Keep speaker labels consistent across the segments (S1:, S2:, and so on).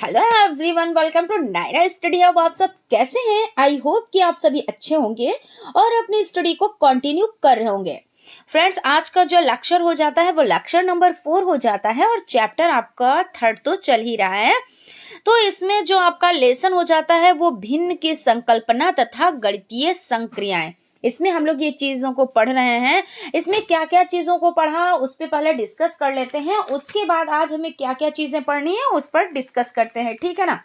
S1: Hello everyone, welcome to Naira study hub. आप सब कैसे हैं? आई होप कि आप सभी अच्छे होंगे और अपनी स्टडी को कंटिन्यू कर रहे होंगे। फ्रेंड्स, आज का जो लेक्चर हो जाता है वो लेक्चर नंबर 4 हो जाता है और चैप्टर आपका 3 तो चल ही रहा है। तो इसमें जो आपका लेसन हो जाता है वो भिन्न की संकल्पना तथा गणितीय संक्रियाएं। इसमें हम लोग ये चीज़ों को पढ़ रहे हैं। इसमें क्या क्या चीज़ों को पढ़ा उस पर पहले डिस्कस कर लेते हैं, उसके बाद आज हमें क्या क्या चीज़ें पढ़नी है उस पर डिस्कस करते हैं, ठीक है ना।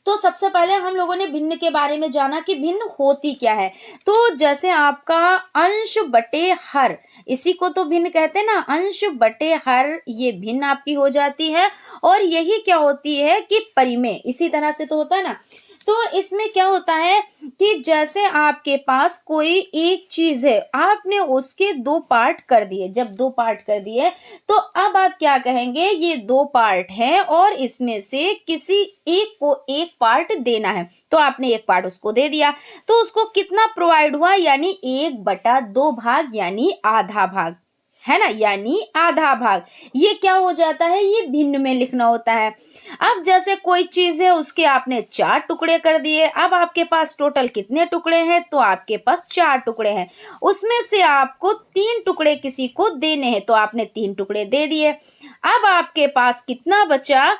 S1: तो सबसे पहले हम लोगों ने भिन्न के बारे में जाना कि भिन्न होती क्या है। तो जैसे आपका अंश बटे हर, इसी को तो भिन्न कहते हैं ना, अंश बटे हर, ये भिन्न आपकी हो जाती है। और यही क्या होती है कि परिमेय, इसी तरह से तो होता है ना। तो इसमें क्या होता है कि जैसे आपके पास कोई एक चीज है, आपने उसके 2 पार्ट कर दिए। जब 2 पार्ट कर दिए तो अब आप क्या कहेंगे, ये 2 पार्ट हैं और इसमें से किसी एक को एक पार्ट देना है। तो आपने एक पार्ट उसको दे दिया, तो उसको कितना प्रोवाइड हुआ, यानी 1/2 भाग, यानी आधा भाग, है ना, यानी आधा भाग। ये क्या हो जाता है, ये भिन्न में लिखना होता है। अब जैसे कोई चीज है, उसके आपने 4 टुकड़े कर दिए। अब आपके पास टोटल कितने टुकड़े हैं, तो आपके पास 4 टुकड़े हैं। उसमें से आपको 3 टुकड़े किसी को देने हैं, तो आपने 3 टुकड़े दे दिए। अब आपके पास कितना बचा,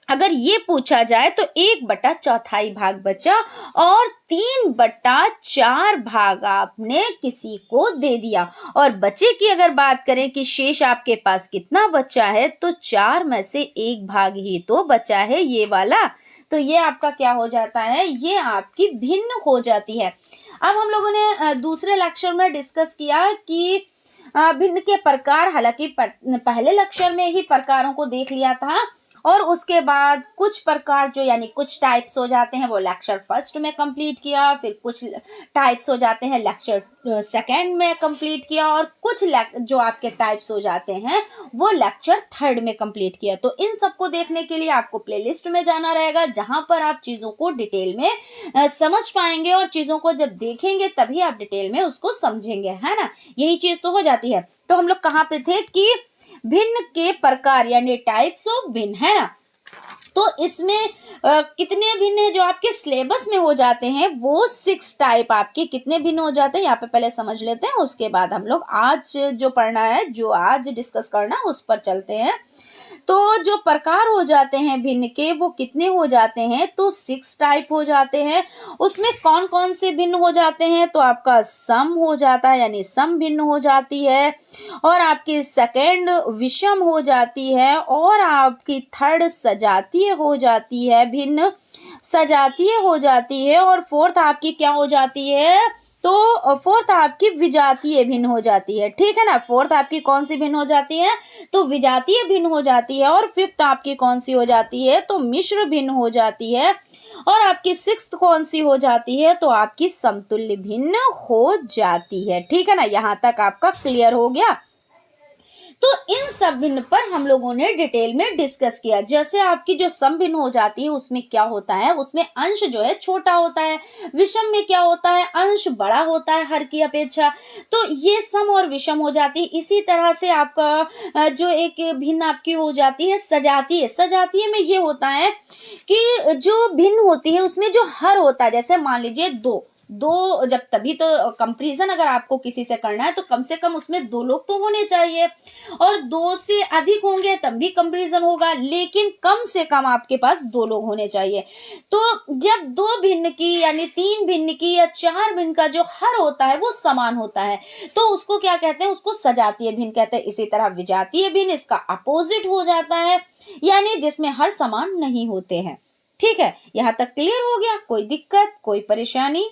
S1: अगर ये पूछा जाए तो 1/4 भाग बचा और 3/4 भाग आपने किसी को दे दिया। और बचे की अगर बात करें कि शेष आपके पास कितना बचा है, तो 4 में से 1 भाग ही तो बचा है, ये वाला। तो ये आपका क्या हो जाता है, ये आपकी भिन्न हो जाती है। अब हम लोगों ने दूसरे लेक्चर में डिस्कस किया कि भिन्न के प्रकार, हालांकि पहले लेक्चर में ही प्रकारों को देख लिया था और उसके बाद कुछ प्रकार जो यानी कुछ टाइप्स हो जाते हैं वो लेक्चर फर्स्ट में कंप्लीट किया, फिर कुछ टाइप्स हो जाते हैं लेक्चर सेकंड में कंप्लीट किया और कुछ जो आपके टाइप्स हो जाते हैं वो लेक्चर थर्ड में कंप्लीट किया। तो इन सबको देखने के लिए आपको प्लेलिस्ट में जाना रहेगा, जहां पर आप चीज़ों को डिटेल में समझ पाएंगे और चीज़ों को जब देखेंगे तभी आप डिटेल में उसको समझेंगे, है ना। यही चीज़ तो हो जाती है। तो हम लोग कहाँ पे थे कि भिन्न के प्रकार यानी टाइप्स ऑफ भिन्न, है ना। तो इसमें कितने भिन्न है जो आपके सिलेबस में हो जाते हैं, वो 6 टाइप आपके कितने भिन्न हो जाते हैं यहाँ पे पहले समझ लेते हैं। उसके बाद हम लोग आज जो पढ़ना है, जो आज डिस्कस करना है, उस पर चलते हैं। तो जो प्रकार हो जाते हैं भिन्न के वो कितने हो जाते हैं, तो 6 टाइप हो जाते हैं। उसमें कौन कौन से भिन्न हो जाते हैं, तो आपका सम हो जाता है, यानी सम भिन्न हो जाती है, और आपकी सेकंड विषम हो जाती है, और आपकी थर्ड सजातीय हो जाती है, भिन्न सजातीय हो जाती है, और फोर्थ आपकी क्या हो जाती है, तो फोर्थ आपकी विजातीय भिन्न हो जाती है, ठीक है ना। फोर्थ आपकी कौन सी भिन्न हो जाती है, तो विजातीय भिन्न हो जाती है। और फिफ्थ आपकी कौन सी हो जाती है, तो मिश्र भिन्न हो जाती है। और आपकी सिक्स्थ कौन सी हो जाती है, तो आपकी समतुल्य भिन्न हो जाती है, ठीक है ना। यहाँ तक आपका क्लियर हो गया। तो इन सब भिन्न पर हम लोगों ने डिटेल में डिस्कस किया। जैसे आपकी जो सम भिन्न हो जाती है उसमें क्या होता है, उसमें अंश जो है छोटा होता है। विषम में क्या होता है, अंश बड़ा होता है हर की अपेक्षा। तो ये सम और विषम हो जाती है। इसी तरह से आपका जो एक भिन्न आपकी हो जाती है सजातीय। सजातीय में ये होता है कि जो भिन्न होती है उसमें जो हर होता है, जैसे मान लीजिए दो जब, तभी तो कंपैरिजन अगर आपको किसी से करना है तो कम से कम उसमें 2 लोग तो होने चाहिए, और 2 से अधिक होंगे तब भी कंपैरिजन होगा, लेकिन कम से कम आपके पास 2 लोग होने चाहिए। तो जब 2 भिन्न की यानी 3 भिन्न की या 4 भिन्न का जो हर होता है वो समान होता है, तो उसको क्या कहते हैं, उसको सजातीय भिन्न कहते हैं। इसी तरह विजातीय भिन्न इसका अपोजिट हो जाता है, यानी जिसमें हर समान नहीं होते हैं, ठीक है। यहाँ तक क्लियर हो गया, कोई दिक्कत, कोई परेशानी?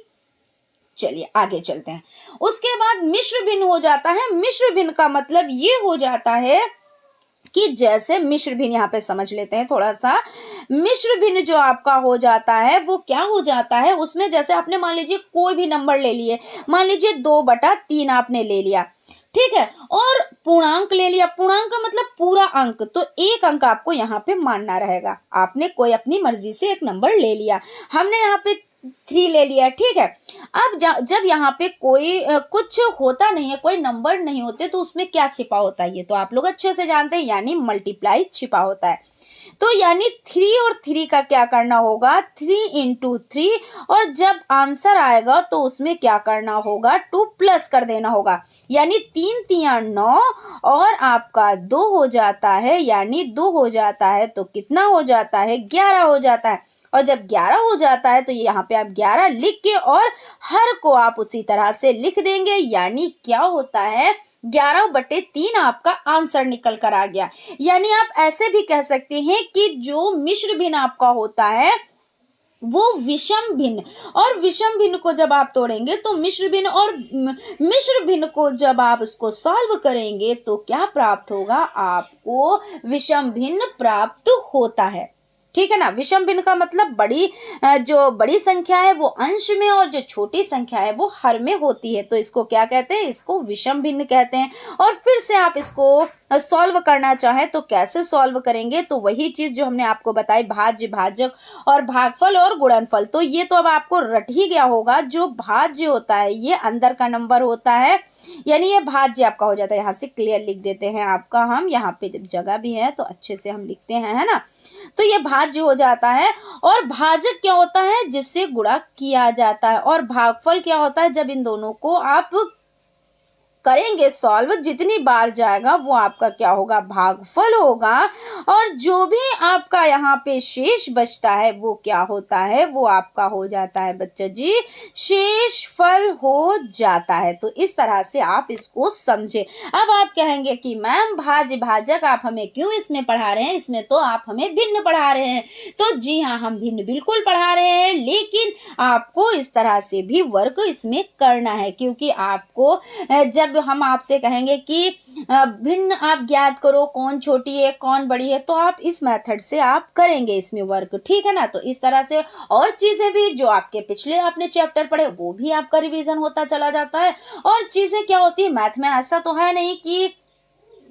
S1: चलिए आगे चलते हैं। उसके बाद मिश्र भिन्न हो जाता है। मिश्र भिन्न का मतलब ये हो जाता है कि जैसे मिश्र भिन्न, यहाँ पे समझ लेते हैं थोड़ा सा। मिश्र भिन्न जो आपका हो जाता है वो क्या हो जाता है, उसमें जैसे आपने मान लीजिए कोई भी नंबर ले लिए, मान लीजिए 2/3 आपने ले लिया, ठीक है, और पूर्णांक ले लिया। पूर्णांक का मतलब पूरा अंक, तो एक अंक आपको यहाँ पे मानना रहेगा। आपने कोई अपनी मर्जी से एक नंबर ले लिया, हमने यहाँ पे 3 ले लिया, ठीक है। अब जब यहाँ पे कोई कुछ होता नहीं है, कोई नंबर नहीं होते, तो उसमें क्या छिपा होता है, ये तो आप लोग अच्छे से जानते हैं, यानी मल्टीप्लाई छिपा होता है। तो यानी 3 और 3 का क्या करना होगा, 3 इंटू 3, और जब आंसर आएगा तो उसमें क्या करना होगा, 2 प्लस कर देना होगा, यानी 3 तिया 9 और आपका 2 हो जाता है, यानी 2 हो जाता है तो कितना हो जाता है, 11 हो जाता है। और जब 11 हो जाता है तो यहाँ पे आप 11 लिख के और हर को आप उसी तरह से लिख देंगे, यानी क्या होता है, 11/3 आपका आंसर निकल कर आ गया। यानी आप ऐसे भी कह सकते हैं कि जो मिश्र भिन्न आपका होता है वो विषम भिन्न, और विषम भिन्न को जब आप तोड़ेंगे तो मिश्र भिन्न, और मिश्र भिन्न को जब आप उसको सॉल्व करेंगे तो क्या प्राप्त होगा, आपको विषम भिन्न प्राप्त होता है। ठीक है ना। विषम भिन्न का मतलब जो बड़ी संख्या है वो अंश में और जो छोटी संख्या है वो हर में होती है, तो इसको क्या कहते हैं, इसको विषम भिन्न कहते हैं। और फिर से आप इसको सॉल्व करना चाहें तो कैसे सॉल्व करेंगे, तो वही चीज जो हमने आपको बताई, भाज्य, भाजक और भागफल और गुणनफल। तो ये तो अब आपको रट ही गया होगा। जो भाज्य होता है ये अंदर का नंबर होता है, यानी ये भाज्य आपका हो जाता है। यहाँ से क्लियर लिख देते हैं आपका, हम यहाँ पे जब जगह भी है तो अच्छे से हम लिखते हैं, है ना। तो ये भाज्य हो जाता है। और भाजक क्या होता है, जिससे गुणा किया जाता है। और भागफल क्या होता है, जब इन दोनों को आप करेंगे सॉल्व, जितनी बार जाएगा वो आपका क्या होगा, भागफल होगा। और जो भी आपका यहाँ पे शेष बचता है वो क्या होता है, वो आपका हो जाता है बच्चा जी शेष फल हो जाता है। तो इस तरह से आप इसको समझे। अब आप कहेंगे कि मैम भाज्य भाजक आप हमें क्यों इसमें पढ़ा रहे हैं, इसमें तो आप हमें भिन्न पढ़ा रहे हैं। तो जी हाँ, हम भिन्न बिल्कुल पढ़ा रहे हैं, लेकिन आपको इस तरह से भी वर्क इसमें करना है, क्योंकि आपको जब हम आपसे कहेंगे कि भिन्न आप ज्ञात करो, कौन छोटी है कौन बड़ी है, तो आप इस मेथड से आप करेंगे इसमें वर्क। ठीक है ना। तो इस तरह से और चीजें भी जो आपके पिछले आपने चैप्टर पढ़े वो भी आपका रिवीजन होता चला जाता है। और चीजें क्या होती है, मैथ में ऐसा तो है नहीं कि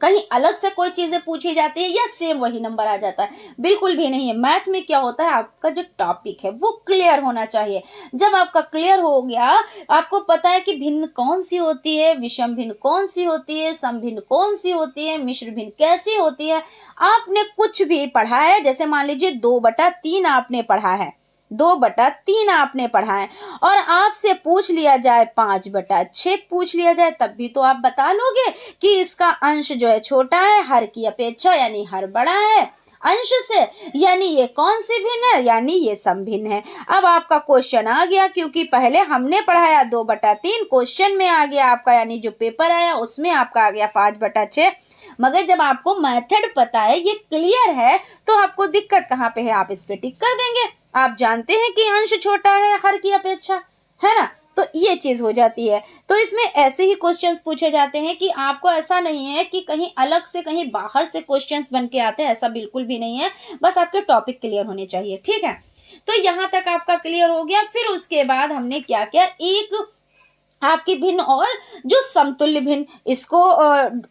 S1: कहीं अलग से कोई चीजें पूछी जाती है या सेम वही नंबर आ जाता है, बिल्कुल भी नहीं है। मैथ में क्या होता है, आपका जो टॉपिक है वो क्लियर होना चाहिए। जब आपका क्लियर हो गया, आपको पता है कि भिन्न कौन सी होती है, विषम भिन्न कौन सी होती है, सम भिन्न कौन सी होती है, मिश्र भिन्न कैसी होती है, आपने कुछ भी पढ़ा है, जैसे मान लीजिए 2/3 आपने पढ़ा है, 2/3 आपने पढ़ा है, और आपसे पूछ लिया जाए 5/6 पूछ लिया जाए, तब भी तो आप बता लोगे कि इसका अंश जो है छोटा है हर की अपेक्षा, यानी हर बड़ा है अंश से, यानी ये कौन सी भिन्न है, यानी ये सम भिन्न है। अब आपका क्वेश्चन आ गया, क्योंकि पहले हमने पढ़ाया 2/3, क्वेश्चन में आ गया आपका, यानी जो पेपर आया उसमें आपका आ गया 5/6। मगर जब आपको मेथड पता है, ये क्लियर है, तो आपको दिक्कत कहाँ पे है, आप इस पे टिक कर देंगे। आप जानते हैं कि अंश छोटा है हर की अपेक्षा, है ना। तो ये चीज हो जाती है। तो इसमें ऐसे ही क्वेश्चंस पूछे जाते हैं कि आपको ऐसा नहीं है कि कहीं अलग से कहीं बाहर से क्वेश्चंस बन के आते हैं, ऐसा बिल्कुल भी नहीं है। बस आपके टॉपिक क्लियर होने चाहिए। ठीक है। तो यहाँ तक आपका क्लियर हो गया। फिर उसके बाद हमने क्या किया, एक आपकी भिन्न और जो समतुल्य भिन्न, इसको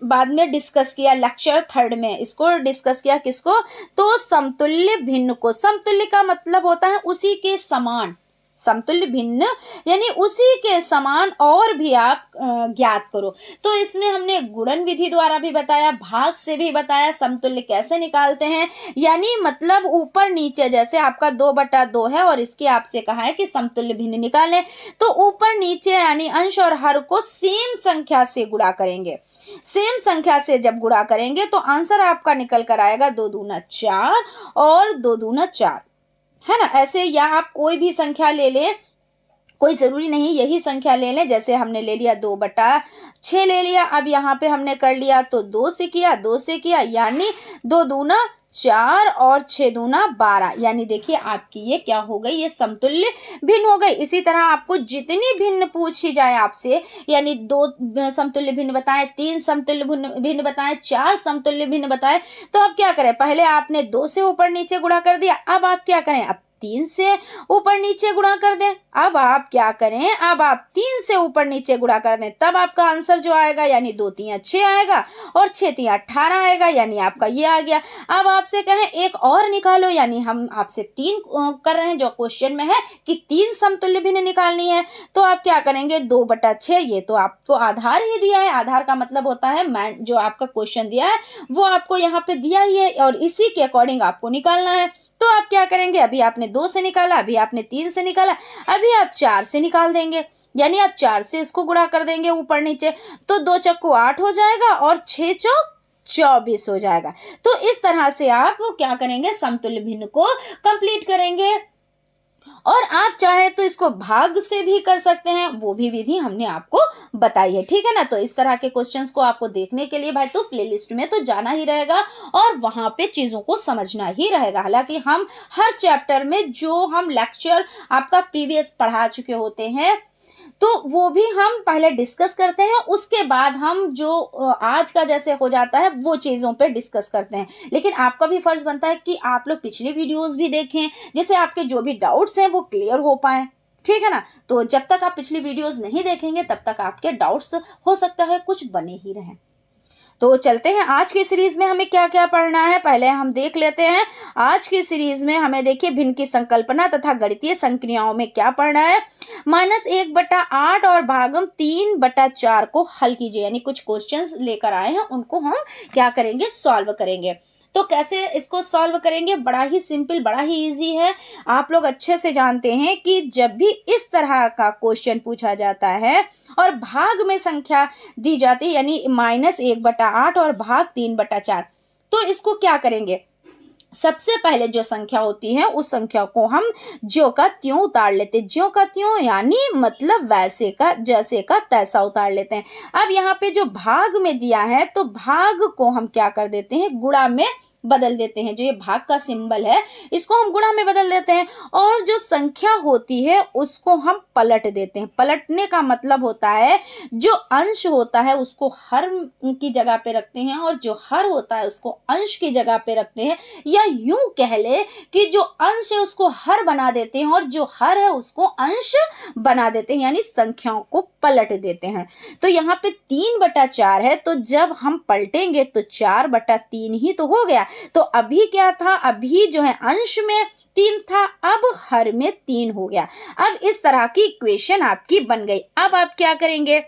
S1: बाद में डिस्कस किया, लेक्चर 3 में इसको डिस्कस किया। किसको, तो समतुल्य भिन्न को। समतुल्य का मतलब होता है उसी के समान, समतुल्य भिन्न यानी उसी के समान और भी आप ज्ञात करो। तो इसमें हमने गुणन विधि द्वारा भी बताया, भाग से भी बताया समतुल्य कैसे निकालते हैं, यानी मतलब ऊपर नीचे, जैसे आपका 2/2 है और इसके आपसे कहा है कि समतुल्य भिन्न निकालें, तो ऊपर नीचे यानी अंश और हर को सेम संख्या से गुणा करेंगे। सेम संख्या से जब गुणा करेंगे तो आंसर आपका निकल कर आएगा 2 दूना 4 और 2 दूना 4, है ना। ऐसे या आप कोई भी संख्या ले लें, कोई जरूरी नहीं यही संख्या ले लें। जैसे हमने ले लिया 2/6 ले लिया, अब यहाँ पे हमने कर लिया तो 2 से किया, यानी 2 दूना 4 और 6 दूना 12, यानी देखिए आपकी ये क्या हो गई, ये समतुल्य भिन्न हो गई। इसी तरह आपको जितनी भिन्न पूछी जाए आपसे, यानी 2 समतुल्य भिन्न बताएं, 3 समतुल्य भिन्न बताएं, 4 समतुल्य भिन्न बताएं, तो अब क्या करें, पहले आपने 2 से ऊपर नीचे गुणा कर दिया, अब आप क्या करें, अब 3 से ऊपर नीचे गुणा कर दें। अब आप क्या करें, अब आप 3 से ऊपर नीचे गुणा कर दें, तब आपका आंसर जो आएगा यानी 2 3 6 आएगा और 6 3 18 आएगा, यानी आपका ये आ गया। अब आपसे कहें एक और निकालो, यानी हम आपसे 3 कर रहे हैं, जो क्वेश्चन में है कि 3 समतुल्य भिन्न निकालनी है, तो आप क्या करेंगे 2/6, ये तो आपको आधार ही दिया है, आधार का मतलब होता है जो आपका क्वेश्चन दिया है वो आपको यहाँ पे दिया ही है और इसी के अकॉर्डिंग आपको निकालना है। तो आप क्या करेंगे, अभी आपने 2 से निकाला, अभी आपने 3 से निकाला, अभी आप 4 से निकाल देंगे, यानी आप 4 से इसको गुणा कर देंगे ऊपर नीचे, तो 2 चक्कू 8 हो जाएगा और 6 चौक 24 हो जाएगा। तो इस तरह से आप क्या करेंगे, समतुल्य भिन्न को कंप्लीट करेंगे। और आप चाहे तो इसको भाग से भी कर सकते हैं, वो भी विधि हमने आपको बताई है, ठीक है ना। तो इस तरह के क्वेश्चंस को आपको देखने के लिए भाई तो प्लेलिस्ट में तो जाना ही रहेगा और वहां पे चीजों को समझना ही रहेगा। हालांकि हम हर चैप्टर में जो हम लेक्चर आपका प्रीवियस पढ़ा चुके होते हैं तो वो भी हम पहले डिस्कस करते हैं, उसके बाद हम जो आज का जैसे हो जाता है वो चीज़ों पे डिस्कस करते हैं। लेकिन आपका भी फर्ज बनता है कि आप लोग पिछले वीडियोस भी देखें, जिससे आपके जो भी डाउट्स हैं वो क्लियर हो पाए, ठीक है ना। तो जब तक आप पिछली वीडियोस नहीं देखेंगे तब तक आपके डाउट्स हो सकता है कुछ बने ही रहें। तो चलते हैं आज की सीरीज में हमें क्या क्या पढ़ना है, पहले हम देख लेते हैं। आज की सीरीज में हमें देखिए भिन्न की संकल्पना तथा गणितीय संक्रियाओं में क्या पढ़ना है। -1/8 और भागम 3/4 को हल कीजिए, यानी कुछ क्वेश्चंस लेकर आए हैं, उनको हम क्या करेंगे, सॉल्व करेंगे। तो कैसे इसको सॉल्व करेंगे, बड़ा ही सिंपल, बड़ा ही इजी है। आप लोग अच्छे से जानते हैं कि जब भी इस तरह का क्वेश्चन पूछा जाता है और भाग में संख्या दी जाती है, यानी -1/8 और भाग 3/4, तो इसको क्या करेंगे, सबसे पहले जो संख्या होती है उस संख्या को हम ज्यों का त्यों उतार लेते हैं, ज्यों का त्यों यानी मतलब वैसे का जैसे का तैसा उतार लेते हैं। अब यहाँ पे जो भाग में दिया है तो भाग को हम क्या कर देते हैं, गुणा में बदल देते हैं। जो ये भाग का सिंबल है इसको हम गुणा में बदल देते हैं और जो संख्या होती है उसको हम पलट देते हैं। पलटने का मतलब होता है जो अंश होता है उसको हर की जगह पे रखते हैं और जो हर होता है उसको अंश की जगह पे रखते हैं, या यूं कह ले कि जो अंश है उसको हर बना देते हैं और जो हर है उसको अंश बना देते हैं, यानी संख्याओं को पलट देते हैं। तो यहाँ पे 3/4 है, तो जब हम पलटेंगे तो 4/3 ही तो हो गया। तो अभी क्या था, अभी जो है अंश में 3 था, अब हर में 3 हो गया। अब इस तरह की इक्वेशन आपकी बन गई। अब आप क्या करेंगे,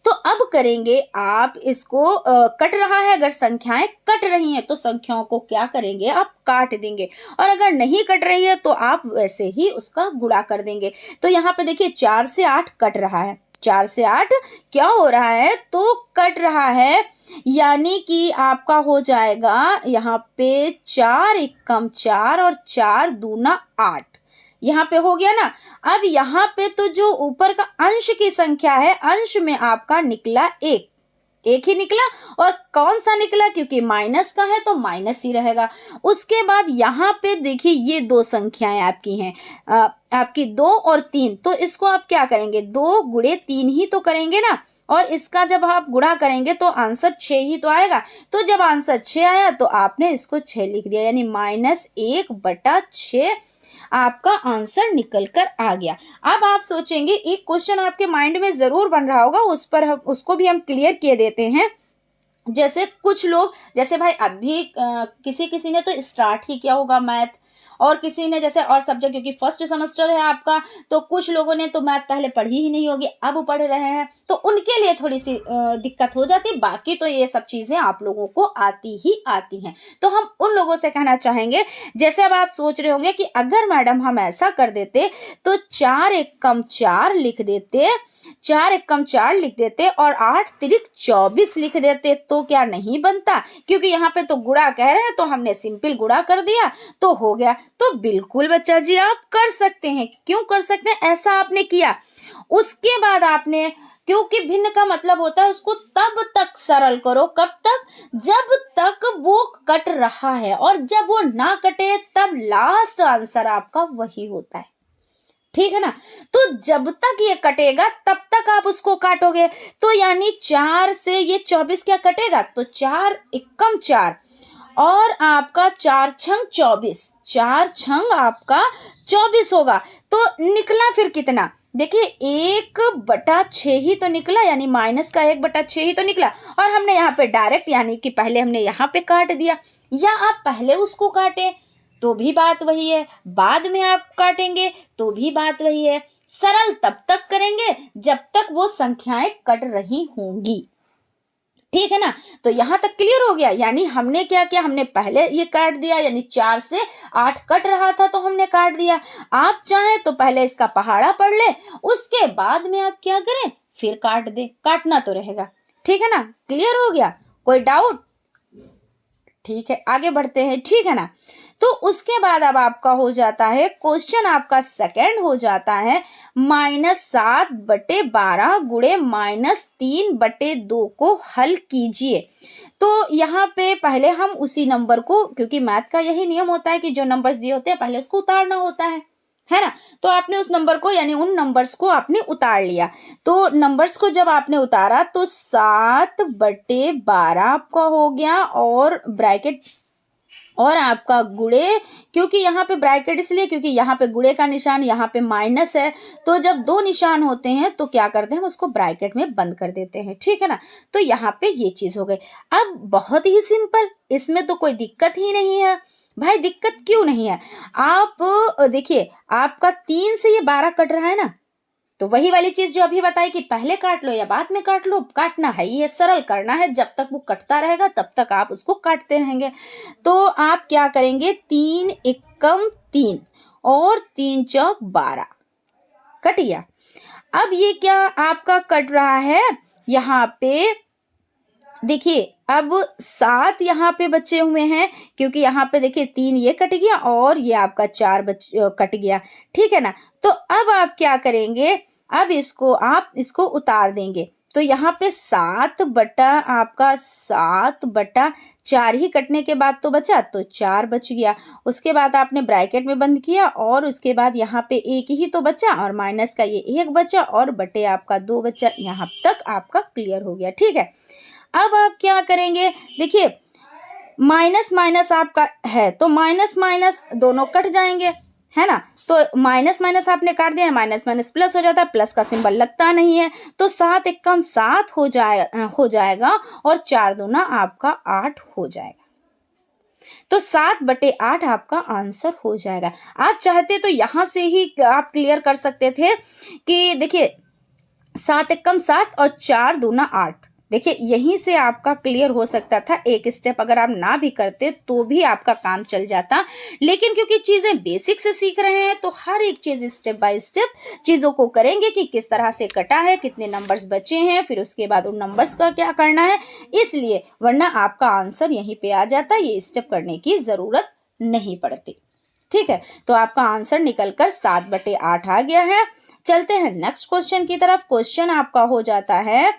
S1: तो अब करेंगे आप इसको कट रहा है, अगर संख्याएं कट रही हैं तो संख्याओं को क्या करेंगे, आप काट देंगे, और अगर नहीं कट रही है तो आप वैसे ही उसका गुणा कर देंगे। तो यहाँ पे देखिए 4 से 8 कट रहा है, 4 से 8 क्या हो रहा है, तो कट रहा है, यानी कि आपका हो जाएगा यहाँ पे 4 एकम 4 और 4 दूना 8, यहाँ पे हो गया ना। अब यहाँ पे तो जो ऊपर का अंश की संख्या है, अंश में आपका निकला एक ही निकला, और कौन सा निकला, क्योंकि माइनस का है तो माइनस ही रहेगा। उसके बाद यहाँ पे देखिए ये 2 संख्याएं आपकी हैं, आपकी 2 और 3, तो इसको आप क्या करेंगे, 2 गुणे 3 ही तो करेंगे ना, और इसका जब आप गुणा करेंगे तो आंसर 6 ही तो आएगा। तो जब आंसर 6 आया तो आपने इसको 6 लिख दिया, यानी -1/6 आपका आंसर निकल कर आ गया। अब आप सोचेंगे, एक क्वेश्चन आपके माइंड में जरूर बन रहा होगा, उस पर उसको भी हम क्लियर किए देते हैं। जैसे कुछ लोग, जैसे भाई अभी किसी ने तो स्टार्ट ही किया होगा मैथ, और किसी ने जैसे और सब्जेक्ट, क्योंकि फर्स्ट सेमेस्टर है आपका, तो कुछ लोगों ने तो मैथ पहले पढ़ी ही नहीं होगी, अब पढ़ रहे हैं, तो उनके लिए थोड़ी सी दिक्कत हो जाती है। बाकी तो ये सब चीज़ें आप लोगों को आती ही आती हैं। तो हम उन लोगों से कहना चाहेंगे, जैसे अब आप सोच रहे होंगे कि अगर मैडम हम ऐसा कर देते तो 4 एकम 4 लिख देते, 4 एकम 4 लिख देते और 8 तिरिक 24 लिख देते, तो क्या नहीं बनता? क्योंकि यहाँ पे तो गुणा कह रहे हैं तो हमने सिंपल गुणा कर दिया तो हो गया। तो बिल्कुल बच्चा जी आप कर सकते हैं, क्यों कर सकते हैं, ऐसा आपने किया। उसके बाद आपने, क्योंकि भिन्न का मतलब होता है उसको तब तक सरल करो, कब तक, जब तक वो कट रहा है, और जब वो ना कटे तब लास्ट आंसर आपका वही होता है, ठीक है ना। तो जब तक ये कटेगा तब तक आप उसको काटोगे। तो यानी 4 से ये 24 क्या कटेगा, तो 4 एकम 4 और आपका 4 छंग 24, 4 छंग आपका 24 होगा। तो निकला फिर कितना, देखिए 1/6 ही तो निकला, यानी माइनस का 1/6 ही तो निकला। और हमने यहाँ पे डायरेक्ट यानी कि पहले हमने यहाँ पे काट दिया, या आप पहले उसको काटें तो भी बात वही है, बाद में आप काटेंगे तो भी बात वही है। सरल तब तक करेंगे जब तक वो संख्याएं कट रही होंगी, ठीक है ना। तो यहां तक क्लियर हो गया। यानी हमने क्या किया, हमने पहले ये काट दिया, यानी 4 से 8 कट रहा था तो हमने काट दिया। आप चाहें तो पहले इसका पहाड़ा पढ़ ले, उसके बाद में आप क्या करें, फिर काट दे, काटना तो रहेगा, ठीक है ना। क्लियर हो गया, कोई डाउट, ठीक है आगे बढ़ते हैं, ठीक है ना। तो उसके बाद अब आपका हो जाता है क्वेश्चन, आपका सेकंड हो जाता है -7/12 गुणे -3/2 को हल कीजिए। तो यहाँ पे पहले हम उसी नंबर को, क्योंकि मैथ का यही नियम होता है कि जो नंबर्स दिए होते हैं पहले उसको उतारना होता है ना। तो आपने उस नंबर को, यानी उन नंबर्स को आपने उतार लिया। तो नंबर्स को जब आपने उतारा तो 7/12 आपका हो गया, और ब्रैकेट और आपका गुणे, क्योंकि यहाँ पे ब्रैकेट इसलिए क्योंकि यहाँ पे गुणे का निशान, यहाँ पे माइनस है। तो जब दो निशान होते हैं तो क्या करते हैं, हम उसको ब्रैकेट में बंद कर देते हैं, ठीक है ना। तो यहाँ पे ये चीज हो गई। अब बहुत ही सिंपल, इसमें तो कोई दिक्कत ही नहीं है भाई। दिक्कत क्यों नहीं है, आप देखिए आपका 3 से ये 12 कट रहा है ना, तो वही वाली चीज जो अभी बताई कि पहले काट लो या बाद में काट लो, काटना है ये सरल करना है, जब तक वो कटता रहेगा तब तक आप उसको काटते रहेंगे। तो आप क्या करेंगे, 3 एकम 3 और 3 चौक 12 कट गया। अब ये क्या आपका कट रहा है, यहाँ पे देखिए अब 7 यहाँ पे बचे हुए हैं, क्योंकि यहाँ पे देखिए 3 ये कट गया और ये आपका 4 कट गया, ठीक है ना। तो अब आप क्या करेंगे, अब आप इसको उतार देंगे। तो यहाँ पे 7/4 ही कटने के बाद तो बचा, तो 4 बच गया। उसके बाद आपने ब्रैकेट में बंद किया, और उसके बाद यहाँ पे 1 ही तो बचा, और माइनस का ये 1 बचा, और बटे आपका 2 बचा। यहाँ तक आपका क्लियर हो गया, ठीक है। अब आप क्या करेंगे, देखिए माइनस माइनस आपका है तो माइनस माइनस दोनों कट जाएंगे, है ना। तो माइनस माइनस आपने काट दिया, माइनस माइनस प्लस हो जाता है, प्लस का सिंबल लगता नहीं है। तो 7 एकम 7 हो जाएगा, और 4 दूना आपका 8 हो जाएगा। तो 7/8 आपका आंसर हो जाएगा। आप चाहते तो यहां से ही आप क्लियर कर सकते थे कि देखिए 7 एकम 7 और 4 दूना 8, देखिए यहीं से आपका क्लियर हो सकता था। एक स्टेप अगर आप ना भी करते तो भी आपका काम चल जाता, लेकिन क्योंकि चीजें बेसिक से सीख रहे हैं तो हर एक चीज स्टेप बाय स्टेप चीजों को करेंगे कि किस तरह से कटा है, कितने नंबर्स बचे हैं, फिर उसके बाद उन नंबर्स का क्या करना है, इसलिए वरना आपका आंसर यहीं पे आ जाता, ये स्टेप करने की जरूरत नहीं पड़ती, ठीक है। तो आपका आंसर निकलकर 7/8 आ गया है। चलते हैं नेक्स्ट क्वेश्चन की तरफ। क्वेश्चन आपका हो जाता है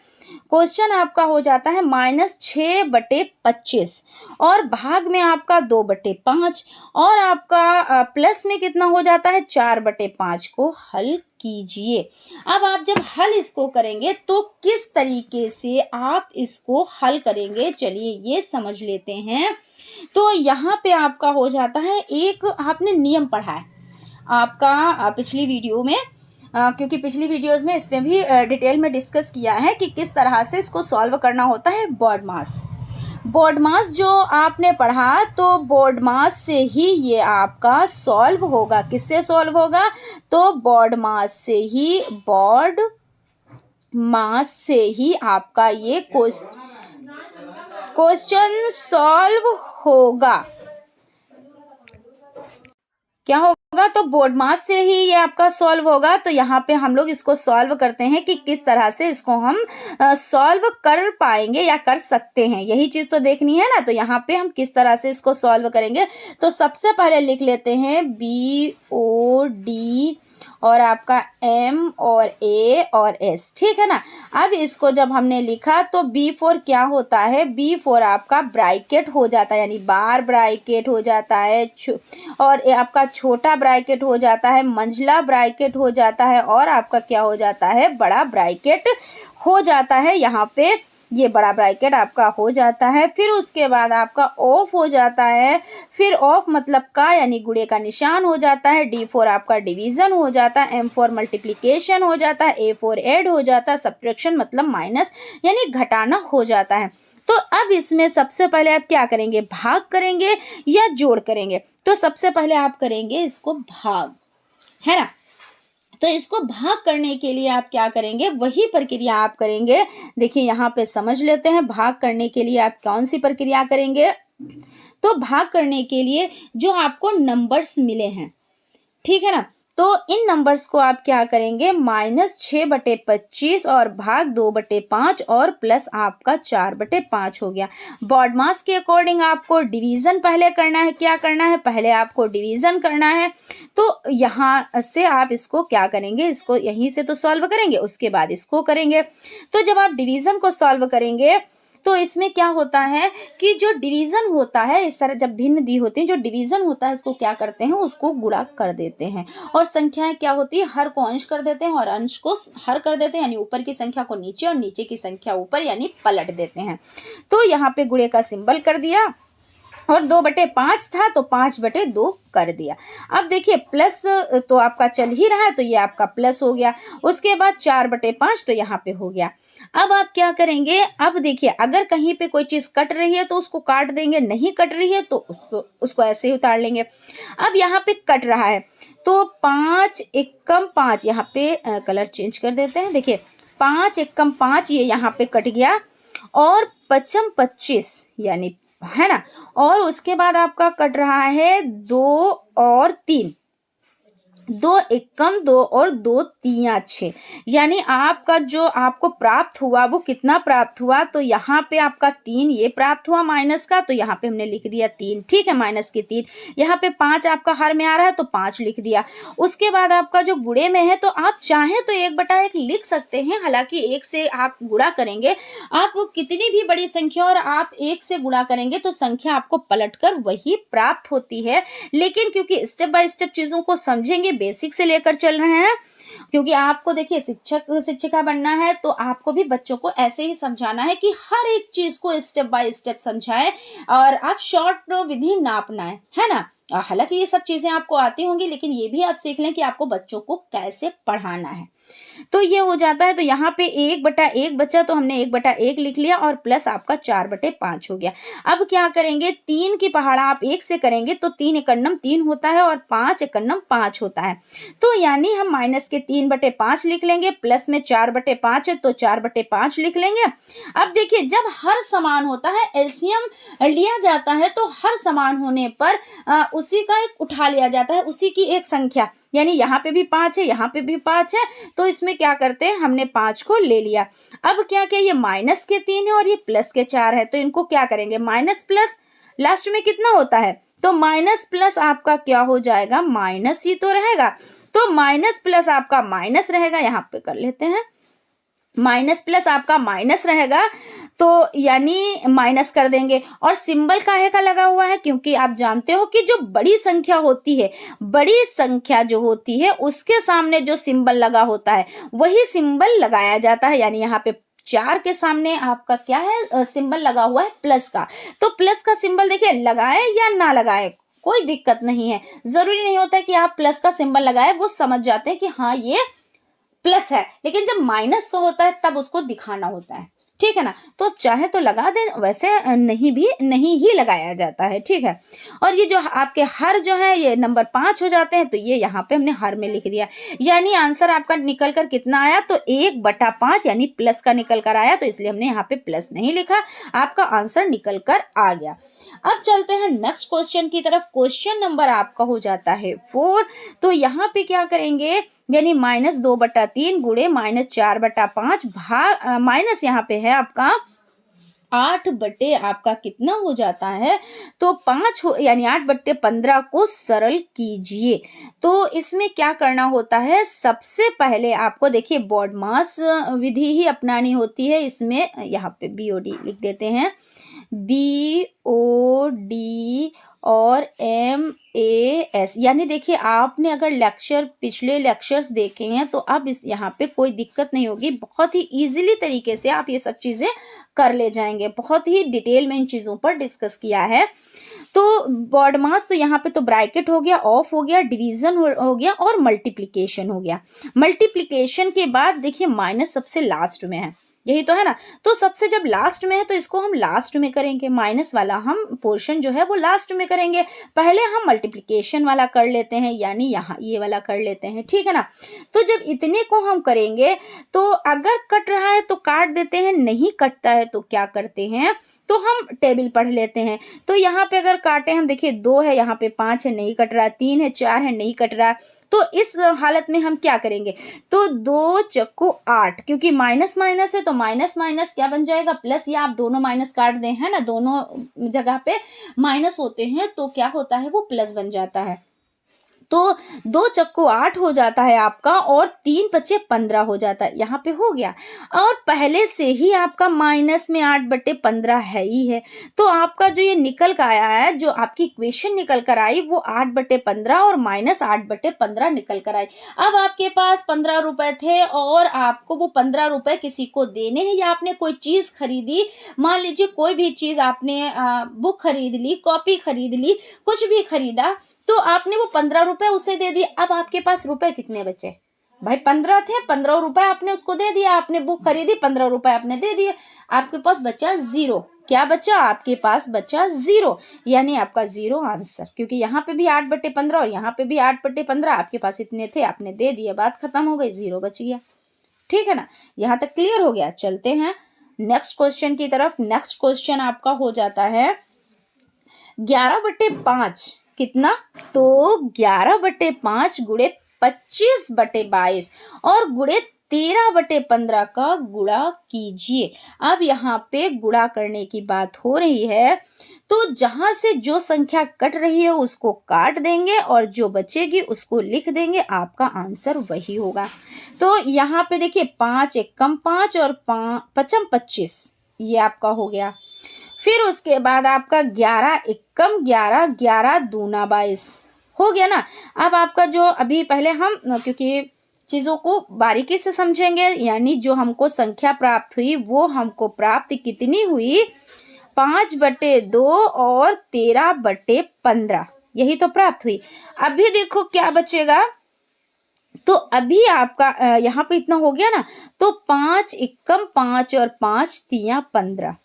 S1: -6/25, और भाग में आपका 2/5, और आपका प्लस में कितना हो जाता है, 4/5 को हल कीजिए। अब आप जब हल इसको करेंगे तो किस तरीके से आप इसको हल करेंगे, चलिए ये समझ लेते हैं। तो यहाँ पे आपका हो जाता है, एक आपने नियम पढ़ा है आपका पिछली वीडियो में, क्योंकि पिछली वीडियोस में इसमें भी डिटेल में डिस्कस किया है कि किस तरह से इसको सॉल्व करना होता है। बोर्ड मास जो आपने पढ़ा, तो बोर्ड मास से ही ये आपका सॉल्व होगा। किससे सॉल्व होगा, तो बोर्ड मास से ही आपका ये क्वेश्चन सॉल्व होगा। क्या होगा, तो बोर्ड मास से ही ये आपका सॉल्व होगा। तो यहाँ पे हम लोग इसको सॉल्व करते हैं कि किस तरह से इसको हम सॉल्व कर पाएंगे या कर सकते हैं, यही चीज तो देखनी है ना। तो यहाँ पे हम किस तरह से इसको सॉल्व करेंगे, तो सबसे पहले लिख लेते हैं BOD और आपका M और A और S, ठीक है ना। अब इसको जब हमने लिखा तो B4 क्या होता है, B4 आपका ब्रैकेट हो जाता है, यानी बार ब्रैकेट हो जाता है, और आपका छोटा ब्रैकेट हो जाता है, मंझला ब्रैकेट हो जाता है, और आपका क्या हो जाता है, बड़ा ब्रैकेट हो जाता है। यहाँ पे ये बड़ा ब्रैकेट आपका हो जाता है। फिर उसके बाद आपका ऑफ हो जाता है। फिर ऑफ मतलब का यानी गुणे का निशान हो जाता है। D4 आपका डिवीजन हो जाता है। M4 मल्टीप्लिकेशन हो जाता है। A4 ऐड हो जाता है। सब्ट्रैक्शन मतलब माइनस यानी घटाना हो जाता है। तो अब इसमें सबसे पहले आप क्या करेंगे, भाग करेंगे या जोड़ करेंगे? तो सबसे पहले आप करेंगे इसको भाग, है ना। तो इसको भाग करने के लिए आप क्या करेंगे, वही प्रक्रिया आप करेंगे। देखिए यहाँ पे समझ लेते हैं भाग करने के लिए आप कौन सी प्रक्रिया करेंगे। तो भाग करने के लिए जो आपको नंबर्स मिले हैं, ठीक है ना, तो इन नंबर्स को आप क्या करेंगे, -6/25 और भाग 2/5 और प्लस आपका 4/5 हो गया। बॉडमास के अकॉर्डिंग आपको डिवीजन पहले करना है। क्या करना है, पहले आपको डिवीजन करना है। तो यहाँ से आप इसको क्या करेंगे, इसको यहीं से तो सॉल्व करेंगे, उसके बाद इसको करेंगे। तो जब आप डिवीजन को सॉल्व करेंगे तो इसमें क्या होता है कि जो डिवीजन होता है, इस तरह जब भिन्न दी होती है, जो डिवीजन होता है इसको क्या करते हैं, उसको गुणा कर देते हैं। और संख्याएं क्या होती है, हर को अंश कर देते हैं और अंश को हर कर देते हैं, यानी ऊपर की संख्या को नीचे और नीचे की संख्या ऊपर, यानी पलट देते हैं। तो यहाँ पे गुणे का सिंबल कर दिया और 2/5 था तो 5/2 कर दिया। अब देखिए प्लस तो आपका चल ही रहा है तो ये आपका प्लस हो गया। उसके बाद 4/5 तो यहाँ पे हो गया। अब आप क्या करेंगे, अब देखिए अगर कहीं पे कोई चीज़ कट रही है तो उसको काट देंगे, नहीं कट रही है तो उसको ऐसे ही उतार लेंगे। अब यहाँ पे कट रहा है तो 5 एकम 5, यहाँ पे कलर चेंज कर देते हैं। देखिए 5 एकम 5 ये यहाँ पे कट गया और 5m 25 यानी, है ना। और उसके बाद आपका कट रहा है 2 और 3, 2 एकम 2 और 2 तिया 6, यानी आपका जो आपको प्राप्त हुआ वो कितना प्राप्त हुआ, तो यहाँ पे आपका 3 ये प्राप्त हुआ माइनस का, तो यहाँ पे हमने लिख दिया 3, ठीक है, माइनस के 3। यहाँ पे 5 आपका हर में आ रहा है तो 5 लिख दिया। उसके बाद आपका जो गुणे में है तो आप चाहें तो 1/1 लिख सकते हैं। हालांकि 1 से आप गुणा करेंगे, आप कितनी भी बड़ी संख्या और आप 1 से गुणा करेंगे तो संख्या आपको पलटकर वही प्राप्त होती है। लेकिन क्योंकि स्टेप बाय स्टेप चीज़ों को समझेंगे, बेसिक से लेकर चल रहे हैं, क्योंकि आपको देखिए शिक्षक शिक्षिका बनना है तो आपको भी बच्चों को ऐसे ही समझाना है कि हर एक चीज को स्टेप बाय स्टेप समझाएं और आप शॉर्ट विधि ना अपनाएं, है ना। हालांकि ये सब चीजें आपको आती होंगी, लेकिन ये भी आप सीख लें कि आपको बच्चों को कैसे पढ़ाना है। तो ये हो जाता है। तो यहाँ पे 1/1 बचा तो हमने 1/1 लिख लिया और प्लस आपका 4/5 हो गया। अब क्या करेंगे, 3 की पहाड़ा आप 1 से करेंगे तो 3 एकन्नम 3 होता है और 5 एकन्नम 5 होता है। तो यानी हम माइनस के 3/5 लिख लेंगे, प्लस में 4/5 है तो 4/5 लिख लेंगे। अब देखिए जब हर समान होता है, एलसीएम लिया जाता है तो हर समान होने पर उसी का एक उठा लिया जाता है, उसी की एक संख्या, यानी यहाँ पे भी 5 है, यहाँ पे भी 5 है, तो इसमें क्या करते हैं, हमने 5 को ले लिया। अब क्या क्या, ये माइनस के 3 है और ये प्लस के 4 है, तो इनको क्या करेंगे, माइनस प्लस लास्ट में कितना होता है, तो माइनस प्लस आपका क्या हो जाएगा, माइनस ही तो रहेगा। तो माइनस प्लस आपका माइनस रहेगा, यहाँ पे कर लेते हैं, माइनस प्लस आपका माइनस रहेगा, तो यानी माइनस कर देंगे। और सिंबल काहे का लगा हुआ है, क्योंकि आप जानते हो कि जो बड़ी संख्या होती है, बड़ी संख्या जो होती है उसके सामने जो सिंबल लगा होता है वही सिंबल लगाया जाता है। यानी यहाँ पे 4 के सामने आपका क्या है, सिंबल लगा हुआ है प्लस का, तो प्लस का सिंबल देखिए लगाए या ना लगाए कोई दिक्कत नहीं है। जरूरी नहीं होता है कि आप प्लस का सिंबल लगाए, वो समझ जाते हैं कि हाँ ये प्लस है, लेकिन जब माइनस का होता है तब उसको दिखाना होता है, ठीक है ना। तो चाहे तो लगा दें, वैसे नहीं ही लगाया जाता है, ठीक है। और ये जो आपके हर जो है ये नंबर 5 हो जाते हैं, तो ये यहाँ पे हमने हर में लिख दिया। यानी आंसर आपका निकल कर कितना आया, तो 1/5 यानी प्लस का निकल कर आया, तो इसलिए हमने यहाँ पे प्लस नहीं लिखा, आपका आंसर निकल कर आ गया। अब चलते हैं नेक्स्ट क्वेश्चन की तरफ। क्वेश्चन नंबर आपका हो जाता है 4। तो यहाँ पे क्या करेंगे, यानी -2/3 गुणे -4/5 भाग माइनस यहाँ पे है आपका 8 बटे आपका कितना हो जाता है, तो 5 यानी 8/15 को सरल कीजिए। तो इसमें क्या करना होता है, सबसे पहले आपको देखिए बॉडमास विधि ही अपनानी होती है। इसमें यहाँ पे BOD लिख देते हैं, BOD और MAS, यानी देखिए आपने अगर पिछले लेक्चर्स देखे हैं तो अब इस यहाँ पे कोई दिक्कत नहीं होगी, बहुत ही इजीली तरीके से आप ये सब चीज़ें कर ले जाएंगे। बहुत ही डिटेल में इन चीज़ों पर डिस्कस किया है। तो बॉड मास तो यहाँ पे तो ब्रैकेट हो गया, ऑफ हो गया, डिवीजन हो गया और मल्टीप्लिकेशन हो गया। मल्टीप्लिकेशन के बाद देखिए माइनस सबसे लास्ट में है, यही तो है ना। तो सबसे जब लास्ट में है तो इसको हम लास्ट में करेंगे, माइनस वाला हम पोर्शन जो है वो लास्ट में करेंगे। पहले हम मल्टीप्लिकेशन वाला कर लेते हैं, यानी यहाँ ये वाला कर लेते हैं, ठीक है ना। तो जब इतने को हम करेंगे तो अगर कट रहा है तो काट देते हैं, नहीं कटता है तो क्या करते हैं, तो हम टेबल पढ़ लेते हैं। तो यहाँ पे अगर काटे हम, देखिए 2 है, यहाँ पे 5 है, नहीं कट रहा, 3 है, 4 है, नहीं कट रहा। तो इस हालत में हम क्या करेंगे, तो 2 चक्कू 8, क्योंकि माइनस माइनस है तो माइनस माइनस क्या बन जाएगा, प्लस, या आप दोनों माइनस काट दें, है ना, दोनों जगह पे माइनस होते हैं तो क्या होता है, वो प्लस बन जाता है। तो 2 चक्कू 8 हो जाता है आपका और 3 पचे 15 हो जाता है, यहाँ पे हो गया। और पहले से ही आपका माइनस में 8/15 है ही है, तो आपका जो ये निकल कर आया है, जो आपकी इक्वेशन निकल कर आई वो 8/15 और माइनस 8/15 निकल कर आई। अब आपके पास 15 रुपए थे और आपको वो 15 रुपए किसी को देने हैं, या आपने कोई चीज खरीदी, मान लीजिए कोई भी चीज आपने बुक खरीद ली, कॉपी खरीद ली, कुछ भी खरीदा, तो आपने वो 15 रुपए उसे दे दिए। अब आपके पास रुपए कितने बचे भाई, 15 थे, 15 रुपए आपने उसको दे दिया, आपने बुक खरीदी, 15 रुपए आपने दे दिए, आपके पास बचा 0। क्या बचा, आपके पास बचा 0, यानी आपका 0 आंसर, क्योंकि यहाँ पे भी 8/15 और यहाँ पे भी 8/15, आपके पास इतने थे, आपने दे दिए, बात खत्म हो गई, 0 बच गया। ठीक है ना, यहाँ तक क्लियर हो गया। चलते हैं नेक्स्ट क्वेश्चन की तरफ। नेक्स्ट क्वेश्चन आपका हो जाता है 11/5 कितना, तो 11/5 गुणे 25/22 और गुणे 13/15 का गुणा कीजिए। अब यहाँ पे गुणा करने की बात हो रही है, तो जहां से जो संख्या कट रही है उसको काट देंगे और जो बचेगी उसको लिख देंगे, आपका आंसर वही होगा। तो यहाँ पे देखिए 5 एकम 5 और 5 25, ये आपका हो गया। फिर उसके बाद आपका 11 एकम 11, 11 दूना 22 हो गया ना। अब आपका जो अभी पहले हम, क्योंकि चीज़ों को बारीकी से समझेंगे, यानी जो हमको संख्या प्राप्त हुई वो हमको प्राप्त कितनी हुई, 5/2 और 13/15, यही तो प्राप्त हुई। अभी देखो क्या बचेगा, तो अभी आपका यहाँ पे इतना हो गया ना, तो 5 एकम 5 और 5 तिया 15,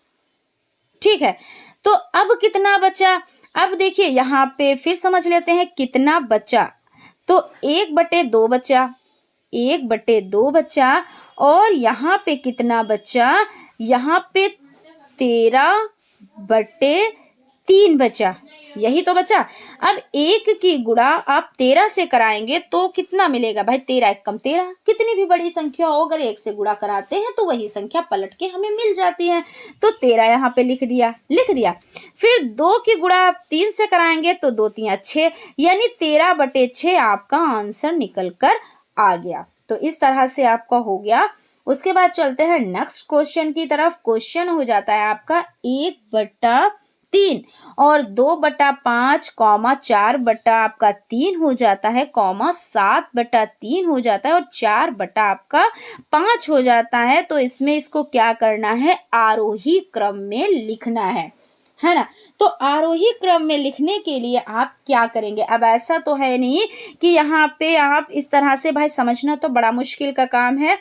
S1: ठीक है। तो अब कितना बचा, अब देखिए यहाँ पे फिर समझ लेते हैं कितना बचा। तो 1/2 बचा, 1/2 बचा, और यहाँ पे कितना बचा, यहाँ पे 13/3 बचा, यही तो बचा। अब 1 की गुणा आप 13 से कराएंगे तो कितना मिलेगा भाई, 13 एकम 13, कितनी भी बड़ी संख्या हो अगर 1 से गुणा कराते हैं तो वही संख्या पलट के हमें मिल जाती है। तो 13 यहाँ पे लिख दिया। फिर 2 की गुणा आप 3 से कराएंगे तो 2 तिया 6, यानी 13/6 आपका आंसर निकल कर आ गया। तो इस तरह से आपका हो गया। उसके बाद चलते हैं नेक्स्ट क्वेश्चन की तरफ। क्वेश्चन हो जाता है आपका 1/3 और 2/5 कॉमा 4/3 हो जाता है, कॉमा 7/3 हो जाता है और 4/5 हो जाता है। तो इसमें इसको क्या करना है, आरोही क्रम में लिखना है ना। तो आरोही क्रम में लिखने के लिए आप क्या करेंगे, अब ऐसा तो है नहीं कि यहाँ पे आप इस तरह से, भाई समझना तो बड़ा मुश्किल का काम है।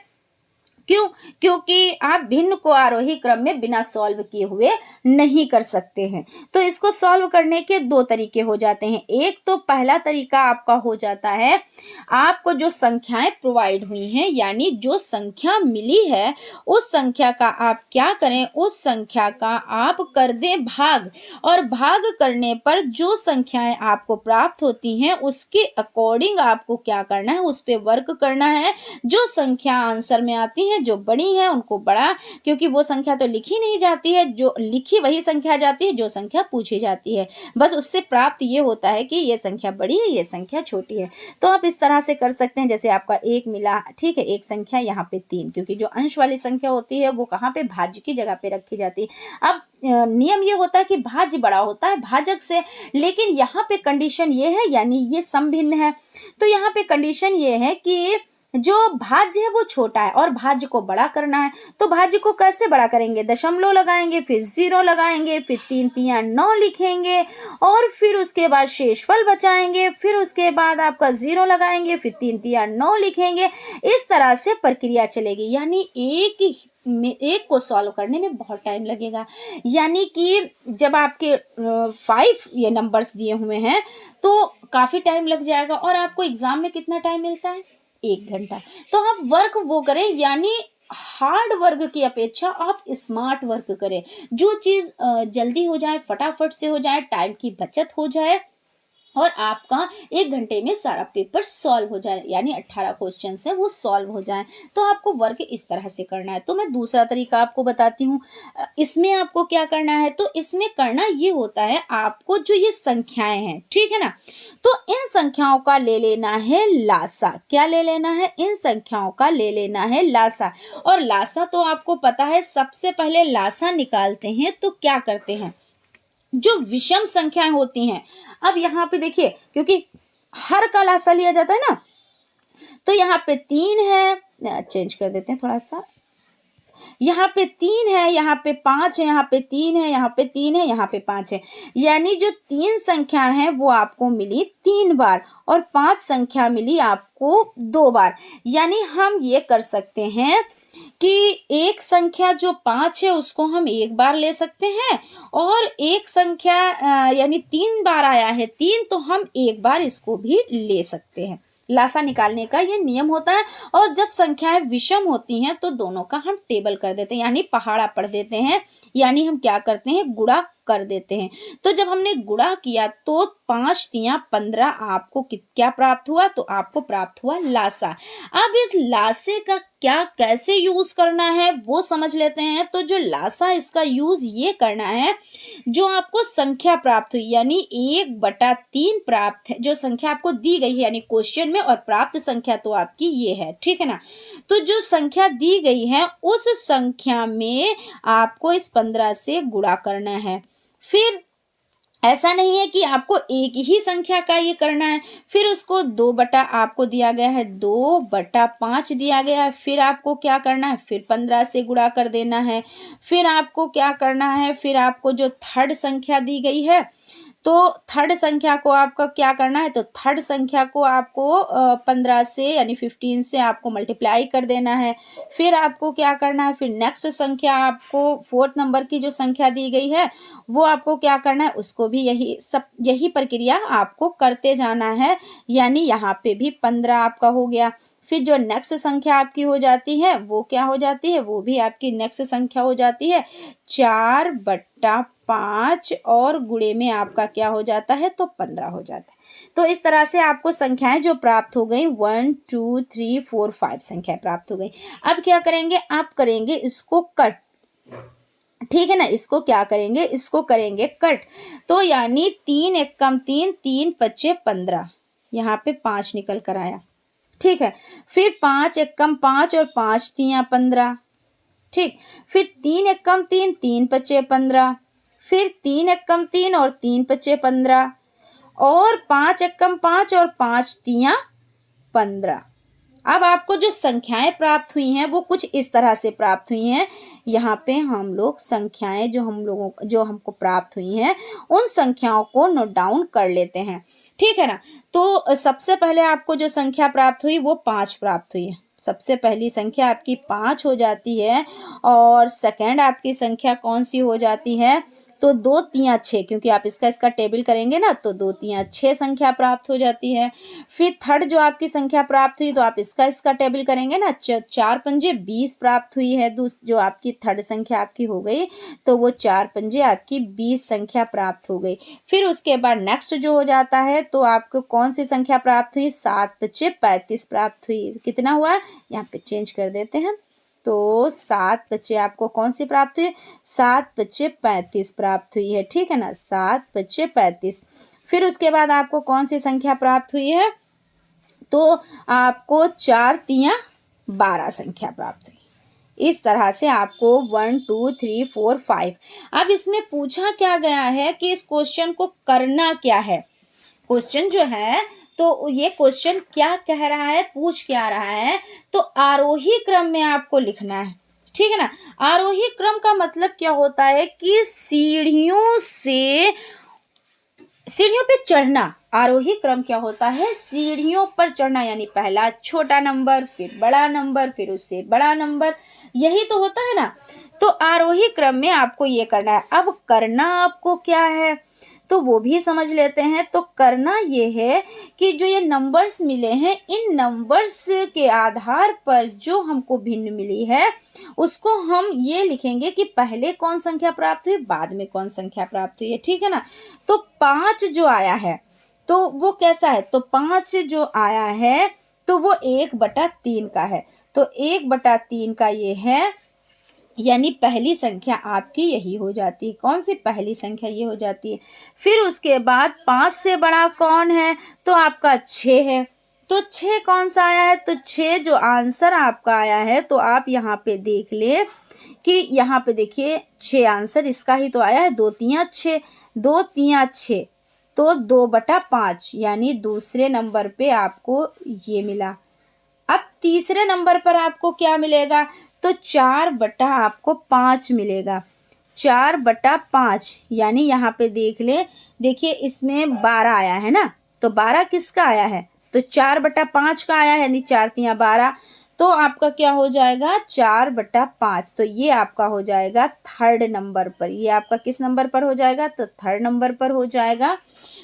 S1: क्यों, क्योंकि आप भिन्न को आरोही क्रम में बिना सॉल्व किए हुए नहीं कर सकते हैं। तो इसको सॉल्व करने के 2 तरीके हो जाते हैं। एक तो पहला तरीका आपका हो जाता है, आपको जो संख्याएं प्रोवाइड हुई हैं, यानी जो संख्या मिली है उस संख्या का आप क्या करें, उस संख्या का आप कर दें भाग, और भाग करने पर जो संख्याएं आपको प्राप्त होती हैं उसके अकॉर्डिंग आपको क्या करना है, उस पर वर्क करना है। जो संख्या आंसर में आती है, जो बड़ी है उनको बड़ा, क्योंकि वो संख्या तो लिखी नहीं जाती है, जो लिखी वही संख्या जाती है जो संख्या पूछी जाती है। बस उससे प्राप्त ये होता है कि ये संख्या बड़ी है, ये संख्या छोटी है। तो आप इस तरह से कर सकते हैं। जैसे आपका 1 मिला, ठीक है, एक संख्या यहाँ पे 3, क्योंकि जो अंश वाली संख्या होती है वो कहाँ पे, भाज्य की जगह पे रखी जाती है। अब नियम ये होता है कि भाज्य बड़ा होता है भाजक से, लेकिन यहाँ पे कंडीशन ये है, यानी ये समभिन्न है। तो यहाँ पे कंडीशन ये है कि जो भाज्य है वो छोटा है और भाज्य को बड़ा करना है। तो भाज्य को कैसे बड़ा करेंगे? दशमलव लगाएंगे, फिर 0 लगाएंगे, फिर 3 तिया 9 लिखेंगे और फिर उसके बाद शेषफल बचाएंगे, फिर उसके बाद आपका 0 लगाएंगे, फिर 3 तिया 9 लिखेंगे। इस तरह से प्रक्रिया चलेगी, यानी एक को सॉल्व करने में बहुत टाइम लगेगा। यानी कि जब आपके 5 ये नंबर्स दिए हुए हैं तो काफ़ी टाइम लग जाएगा। और आपको एग्जाम में कितना टाइम मिलता है? 1 घंटा। तो आप वर्क वो करें, यानी हार्ड वर्क की अपेक्षा आप स्मार्ट वर्क करें। जो चीज़ जल्दी हो जाए, फटाफट से हो जाए, टाइम की बचत हो जाए और आपका 1 घंटे में सारा पेपर सॉल्व हो जाए, यानी 18 क्वेश्चन है वो सॉल्व हो जाए। तो आपको वर्क इस तरह से करना है। तो मैं दूसरा तरीका आपको बताती हूँ। इसमें आपको क्या करना है? तो इसमें करना ये होता है, आपको जो ये संख्याएं हैं, ठीक है ना, तो इन संख्याओं का ले लेना है लासा। क्या ले लेना है? इन संख्याओं का ले लेना है लासा। और लासा तो आपको पता है, सबसे पहले लासा निकालते हैं तो क्या करते हैं? जो विषम संख्याएं होती हैं, अब यहाँ पे देखिए, क्योंकि हर का लासा लिया जाता है ना, तो यहाँ पे 3 है, चेंज कर देते हैं थोड़ा सा, यहाँ पे 3 है, यहाँ पे 5 है, यहाँ पे 3 है, यहाँ पे 3 है, यहाँ पे 5 है। यानी जो 3 संख्या है वो आपको मिली 3 बार और 5 संख्या मिली आपको 2 बार। यानी हम ये कर सकते हैं कि एक संख्या जो 5 है उसको हम 1 बार ले सकते हैं और एक संख्या यानी 3 बार आया है 3, तो हम 1 बार इसको भी ले सकते हैं। लासा निकालने का ये नियम होता है। और जब संख्याएं विषम होती हैं तो दोनों का हम टेबल कर देते हैं, यानी पहाड़ा पढ़ देते हैं, यानी हम क्या करते हैं? गुणा कर देते हैं। तो जब हमने गुणा किया तो 5 तिया 15 आपको क्या प्राप्त हुआ? तो आपको प्राप्त हुआ लासा। अब इस लासे का क्या कैसे यूज करना है वो समझ लेते हैं। तो जो लासा, इसका यूज ये करना है, जो आपको संख्या प्राप्त हुई, यानी 1/3 प्राप्त है, जो संख्या आपको दी गई है यानी क्वेश्चन में, और प्राप्त संख्या तो आपकी ये है, ठीक है ना। तो जो संख्या दी गई है उस संख्या में आपको इस 15 से गुणा करना है। फिर ऐसा नहीं है कि आपको एक ही संख्या का ये करना है, फिर उसको 2 बटा आपको दिया गया है 2/5 दिया गया है, फिर आपको क्या करना है? फिर 15 से गुणा कर देना है। फिर आपको क्या करना है? फिर आपको जो थर्ड संख्या दी गई है, तो थर्ड संख्या को आपका क्या करना है? तो थर्ड संख्या को आपको 15 से यानी 15 से आपको मल्टीप्लाई कर देना है। फिर आपको क्या करना है? फिर नेक्स्ट संख्या, आपको 4th नंबर की जो संख्या दी गई है वो आपको क्या करना है? उसको भी यही प्रक्रिया आपको करते जाना है। यानी यहाँ पे भी 15 आपका हो गया। फिर जो नेक्स्ट संख्या आपकी हो जाती है वो क्या हो जाती है? वो भी आपकी नेक्स्ट संख्या हो जाती है 4/5 और गुणे में आपका क्या हो जाता है? तो 15 हो जाता है। तो इस तरह से आपको संख्याएं जो प्राप्त हो गई 1 2 3 4 5 संख्याएं प्राप्त हो गई। अब क्या करेंगे? आप करेंगे इसको कट, ठीक है ना। इसको क्या करेंगे? इसको करेंगे कट। तो यानी 3 एकम 3, 3 पच्चे 15, यहाँ पे 5 निकल कर आया, ठीक है। फिर 5 एकम 5 और 5 तिया 15, ठीक। फिर 3 एकम 3, 3 पच्चे 15, फिर 3 एकम 3 और 3 पच्चे 15 और 5 एकम 5 और 5 तिया 15। अब आपको जो संख्याएं प्राप्त हुई हैं वो कुछ इस तरह से प्राप्त हुई हैं। यहाँ पे हम लोग संख्याएं जो हमको प्राप्त हुई हैं उन संख्याओं को नोट डाउन कर लेते हैं, ठीक है ना। तो सबसे पहले आपको जो संख्या प्राप्त हुई वो 5 प्राप्त हुई है। सबसे पहली संख्या आपकी 5 हो जाती है और सेकंड आपकी संख्या कौन सी हो जाती है? तो 2 तिया 6, क्योंकि आप इसका टेबल करेंगे ना, तो 2 तिया 6 संख्या प्राप्त हो जाती है। फिर थर्ड जो आपकी संख्या प्राप्त हुई तो आप इसका टेबल करेंगे ना, 4 पंजे 20 प्राप्त हुई है। जो आपकी थर्ड संख्या आपकी हो गई तो वो 4 पंजे आपकी 20 संख्या प्राप्त हो गई। फिर उसके बाद नेक्स्ट जो हो जाता है तो आपको कौन सी संख्या प्राप्त हुई? 7 पच्चे 35 प्राप्त हुई। कितना हुआ? यहाँ पे चेंज कर देते हैं। तो 7 बच्चे आपको कौन सी प्राप्त हुई? 7 बच्चे 35 प्राप्त हुई है, ठीक है ना। 7 बच्चे 35। फिर उसके बाद आपको कौन सी संख्या प्राप्त हुई है? तो आपको 4 तिया 12 संख्या प्राप्त हुई। इस तरह से आपको 1 2 3 4 5। अब इसमें पूछा क्या गया है कि इस क्वेश्चन को करना क्या है। क्वेश्चन जो है तो ये क्वेश्चन क्या कह रहा है, पूछ क्या रहा है, तो आरोही क्रम में आपको लिखना है, ठीक है ना। आरोही क्रम का मतलब क्या होता है कि सीढ़ियों पे चढ़ना। आरोही क्रम क्या होता है, सीढ़ियों पर चढ़ना, यानी पहला छोटा नंबर, फिर बड़ा नंबर, फिर उससे बड़ा नंबर, यही तो होता है ना। तो आरोही क्रम में आपको ये करना है। अब करना आपको क्या है तो वो भी समझ लेते हैं। तो करना ये है कि जो ये नंबर्स मिले हैं, इन नंबर्स के आधार पर जो हमको भिन्न मिली है उसको हम ये लिखेंगे कि पहले कौन संख्या प्राप्त हुई, बाद में कौन संख्या प्राप्त हुई है, ठीक है ना। तो 5 जो आया है तो वो कैसा है, तो 5 जो आया है तो वो 1/3 का है। तो 1/3 का ये है, यानी पहली संख्या आपकी यही हो जाती है। कौन सी पहली संख्या, ये हो जाती है। फिर उसके बाद 5 से बड़ा कौन है, तो आपका 6 है। तो 6 कौन सा आया है, तो 6 जो आंसर आपका आया है, तो आप यहाँ पे देख ले कि यहाँ पे देखिए 6 आंसर इसका ही तो आया है। 2 3 6, 2 3 6, तो 2/5, यानी दूसरे नंबर पे आपको ये मिला। अब तीसरे नंबर पर आपको क्या मिलेगा, तो 4/5 मिलेगा। 4/5, यानी यहाँ पे देख ले, देखिए इसमें 12 आया है ना, तो 12 किसका आया है, तो 4/5 का आया है, यानी 4 3 12, तो आपका क्या हो जाएगा 4/5। तो ये आपका हो जाएगा थर्ड नंबर पर। ये आपका किस नंबर पर हो जाएगा, तो थर्ड नंबर पर हो जाएगा।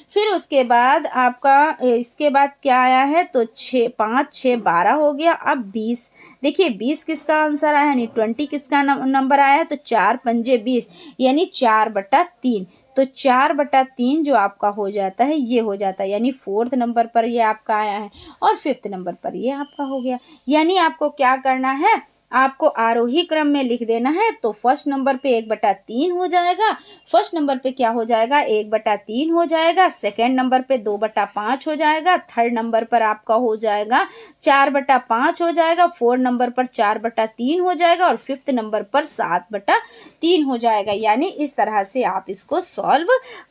S1: फिर उसके बाद आपका इसके बाद क्या आया है, तो 6 5 6 12 हो गया। अब 20, देखिए 20 किसका आंसर आया, यानी 20 किसका नंबर आया है, तो 4 पंजे 20, यानी 4/3। तो 4/3 जो आपका हो जाता है ये हो जाता है, यानी फोर्थ नंबर पर ये आपका आया है और फिफ्थ नंबर पर ये आपका हो गया। यानी आपको क्या करना है, आपको आरोही क्रम में लिख देना है। तो फर्स्ट नंबर पे 1/3 हो जाएगा, फर्स्ट नंबर पे क्या हो जाएगा 1/3 हो जाएगा, सेकेंड नंबर पे 2/5 हो जाएगा, थर्ड नंबर पर आपका हो जाएगा 4/5 हो जाएगा, फोर्थ नंबर पर 4/3 हो जाएगा और फिफ्थ नंबर पर 7/3 हो जाएगा। यानी इस तरह से आप इसको सॉल्व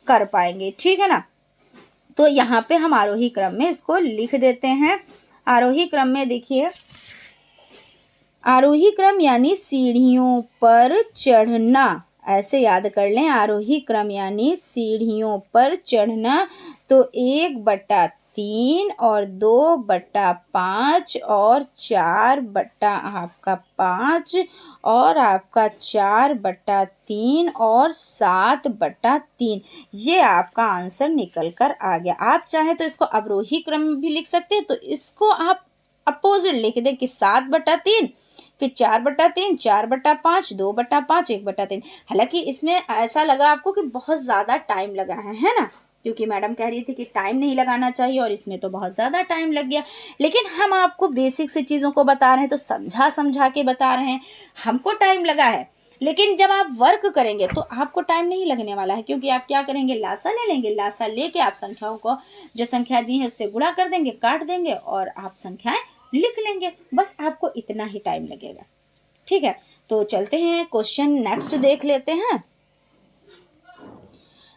S1: कर पाएंगे, ठीक है ना। तो यहाँ पे हम आरोही क्रम में इसको लिख देते हैं। आरोही क्रम में देखिए, आरोही क्रम यानी सीढ़ियों पर चढ़ना, ऐसे याद कर लें। आरोही क्रम यानी सीढ़ियों पर चढ़ना। तो 1/3 और 2/5 और 4/5 और आपका 4/3 और 7/3, ये आपका आंसर निकल कर आ गया। आप चाहे तो इसको अवरोही क्रम में भी लिख सकते हैं, तो इसको आप अपोजिट लिख दें कि 7/3, फिर 4/3, 4/5, 2/5, 1/3। हालांकि इसमें ऐसा लगा आपको कि बहुत ज़्यादा टाइम लगा है ना, क्योंकि मैडम कह रही थी कि टाइम नहीं लगाना चाहिए और इसमें तो बहुत ज़्यादा टाइम लग गया। लेकिन हम आपको बेसिक से चीज़ों को बता रहे हैं, तो समझा समझा के बता रहे हैं। हमको टाइम लगा है, लेकिन जब आप वर्क करेंगे तो आपको टाइम नहीं लगने वाला है, क्योंकि आप क्या करेंगे, लासा ले लेंगे। लासा लेके आप संख्याओं को, जो संख्या दी है उससे गुणा कर देंगे, काट देंगे और आप संख्याएं लिख लेंगे। बस आपको इतना ही टाइम लगेगा, ठीक है। तो चलते हैं क्वेश्चन नेक्स्ट देख लेते हैं।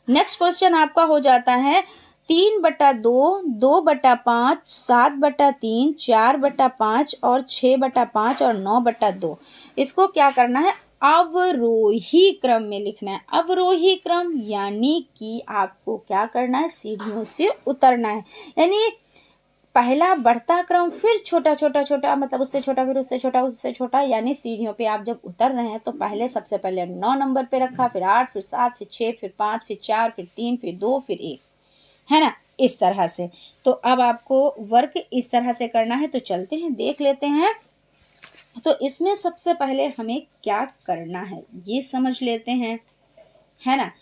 S1: नेक्स्ट क्वेश्चन आपका हो जाता है 3/2, 2/5, 7/3, 4/5 और 6/5 और 9/2। इसको क्या करना है, अवरोही क्रम में लिखना है। अवरोही क्रम यानी कि आपको क्या करना है, सीढ़ियों से उतरना है। यानी पहला बढ़ता क्रम, फिर छोटा छोटा छोटा, मतलब उससे छोटा, फिर उससे छोटा, उससे छोटा। यानी सीढ़ियों पे आप जब उतर रहे हैं तो पहले सबसे पहले 9 नंबर पे रखा, फिर 8, फिर 7, फिर 6, फिर 5, फिर 4, फिर 3, फिर 2, फिर 1, है ना, इस तरह से। तो अब आपको वर्क इस तरह से करना है। तो चलते हैं देख लेते हैं। तो इसमें सबसे पहले हमें क्या करना है ये समझ लेते हैं, है ना।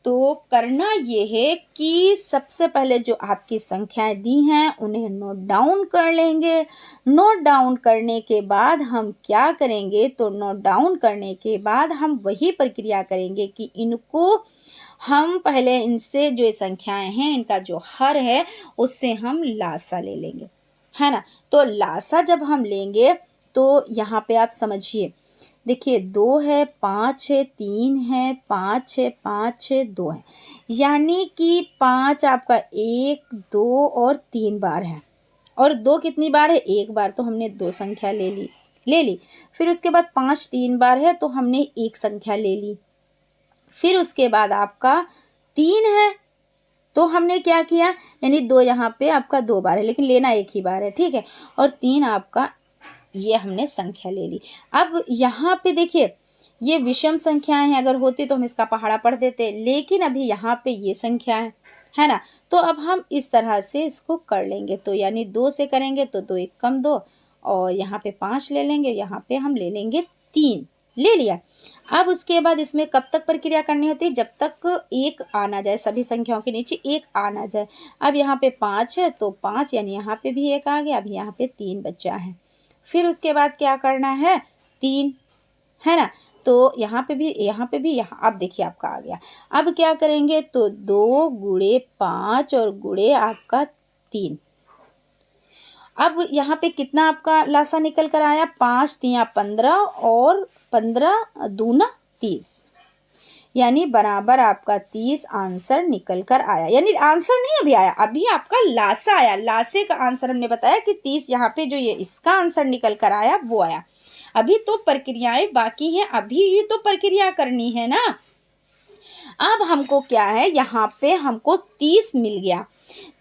S1: तो करना ये है कि सबसे पहले जो आपकी संख्याएं दी हैं उन्हें नोट डाउन कर लेंगे। नोट डाउन करने के बाद हम क्या करेंगे, तो नोट डाउन करने के बाद हम वही प्रक्रिया करेंगे कि इनको हम पहले, इनसे जो संख्याएं हैं इनका जो हर है उससे हम लासा ले लेंगे, है ना। तो लासा जब हम लेंगे तो यहाँ पे आप समझिए, देखिए 2 है, 5 है, 3 है, 5 है, 5 है, 2 है, यानी कि 5 आपका 1, 2 और 3 बार है। और 2 कितनी बार है? 1 बार, तो हमने 2 संख्या ले ली। फिर उसके बाद 5 3 बार है तो हमने 1 संख्या ले ली। फिर उसके बाद आपका 3 है तो हमने क्या किया, यानी 2 यहाँ पे आपका 2 बार है, लेकिन लेना 1 ही बार है, ठीक है। और 3 आपका, ये हमने संख्या ले ली। अब यहाँ पे देखिए ये विषम संख्याएं हैं, अगर होती तो हम इसका पहाड़ा पढ़ देते, लेकिन अभी यहाँ पे ये संख्या है ना। तो अब हम इस तरह से इसको कर लेंगे, तो यानी 2 से करेंगे तो 2 1 कम 2, और यहाँ पे 5 ले लेंगे, यहाँ पे हम ले लेंगे 3, ले लिया। अब उसके बाद इसमें कब तक प्रक्रिया करनी होती है? जब तक 1 आ ना जाए, सभी संख्याओं के नीचे 1 आ ना जाए। अब यहाँ पे 5 है तो 5, यानी यहाँ पे भी 1 आ गया, अब यहाँ पे 3 बचा है। फिर उसके बाद क्या करना है? 3, है ना। तो यहाँ पे भी, यहाँ अब देखिए आपका आ गया। अब क्या करेंगे? तो 2 गुणे 5 और गुणे आपका 3। अब यहाँ पे कितना आपका लासा निकल कर आया? 5 3 15 और 15 दूना 30, यानी बराबर आपका 30 आंसर निकल कर आया। यानी आंसर नहीं अभी आया, अभी आपका लासा आया। लासे का आंसर हमने बताया कि 30, यहाँ पे जो ये इसका आंसर निकल कर आया वो आया। अभी तो प्रक्रियाएं बाकी हैं, अभी ये तो प्रक्रिया करनी है ना। अब हमको क्या है, यहाँ पे हमको 30 मिल गया,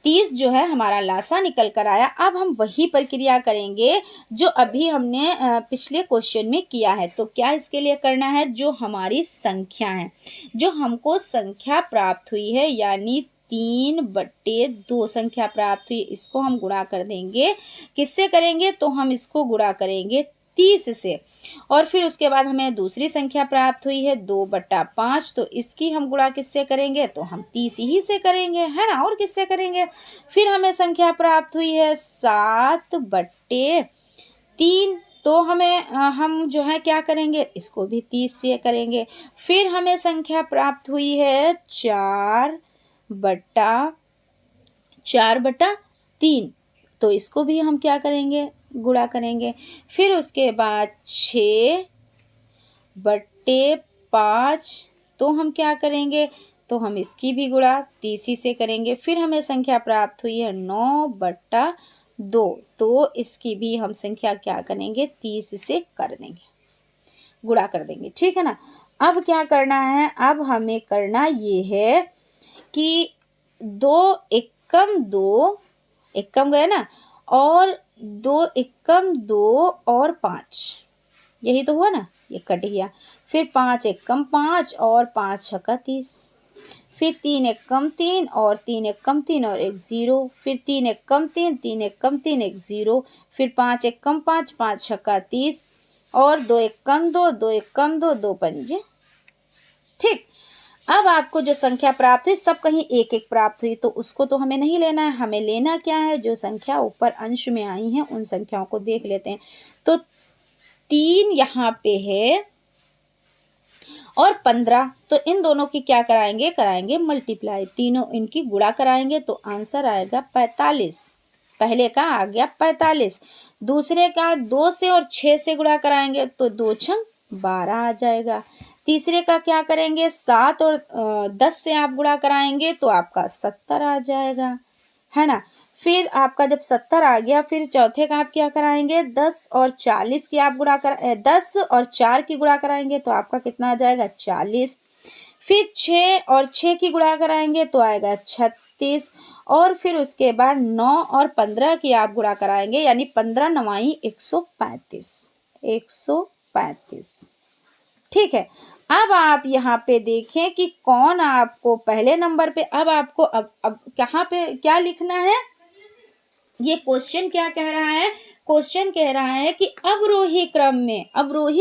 S1: 30 जो है हमारा लासा निकल कर आया। अब हम वही प्रक्रिया करेंगे जो अभी हमने पिछले क्वेश्चन में किया है। तो क्या इसके लिए करना है? जो हमारी संख्या है, जो हमको संख्या प्राप्त हुई है, यानी 3/2 संख्या प्राप्त हुई, इसको हम गुणा कर देंगे। किससे करेंगे? तो हम इसको गुणा करेंगे 30 से। और फिर उसके बाद हमें दूसरी संख्या प्राप्त हुई है 2/5, तो इसकी हम गुणा किससे करेंगे? तो हम 30 ही से करेंगे, है ना, और किससे करेंगे? फिर हमें संख्या प्राप्त हुई है 7/3, तो हमें हम जो है क्या करेंगे? इसको भी 30 से करेंगे। फिर हमें संख्या प्राप्त हुई है 4/3, तो इसको भी हम क्या करेंगे? गुणा करेंगे। फिर उसके बाद 6/5, तो हम क्या करेंगे? तो हम इसकी भी गुणा 30 से करेंगे। फिर हमें संख्या प्राप्त हुई है 9/2, तो इसकी भी हम संख्या क्या करेंगे? 30 से कर देंगे, गुणा कर देंगे, ठीक है ना। अब क्या करना है? अब हमें करना ये है कि 2 एकम 2, एकम गए ना, और 2 एकम 2 और 5, यही तो हुआ ना, ये कट गया। फिर 5 एकम 5 और 5 छक्का 30, फिर 3 एकम 3 और 3 एकम 3 और 1 0, फिर 3 एकम 3 3 एकम 3 1 0, फिर 5 एकम 5 5 छक्का 30 और 2 एकम 2 2 एकम 2 2 पंजे, ठीक। अब आपको जो संख्या प्राप्त हुई, सब कहीं 1 1 प्राप्त हुई, तो उसको तो हमें नहीं लेना है। हमें लेना क्या है? जो संख्या ऊपर अंश में आई हैं उन संख्याओं को देख लेते हैं। तो 3 यहाँ पे है और 15, तो इन दोनों की क्या कराएंगे मल्टीप्लाई, तीनों इनकी गुणा कराएंगे, तो आंसर आएगा 45। पहले का आ गया 45, दूसरे का 2 से और 6 से गुणा कराएंगे तो 2 छंग 12 आ जाएगा। तीसरे का क्या करेंगे? 7 और 10 से आप गुणा कराएंगे तो आपका 70 आ जाएगा, है ना। फिर आपका जब 70 आ गया, फिर चौथे का आप क्या कराएंगे? 10 और 40 की आप 10 और 4 की गुणा कराएंगे तो आपका कितना आ जाएगा? 40। फिर 6 और 6 की गुणा कराएंगे तो आएगा 36, और फिर उसके बाद 9 और 15 की आप गुणा कराएंगे, यानी 15 9 135, 135, ठीक है। अब आप यहाँ पे देखें कि कौन आपको पहले नंबर पे, अब आपको अब कहाँ पे क्या लिखना है? ये क्वेश्चन क्या कह रहा है? क्वेश्चन कह रहा है कि अवरोही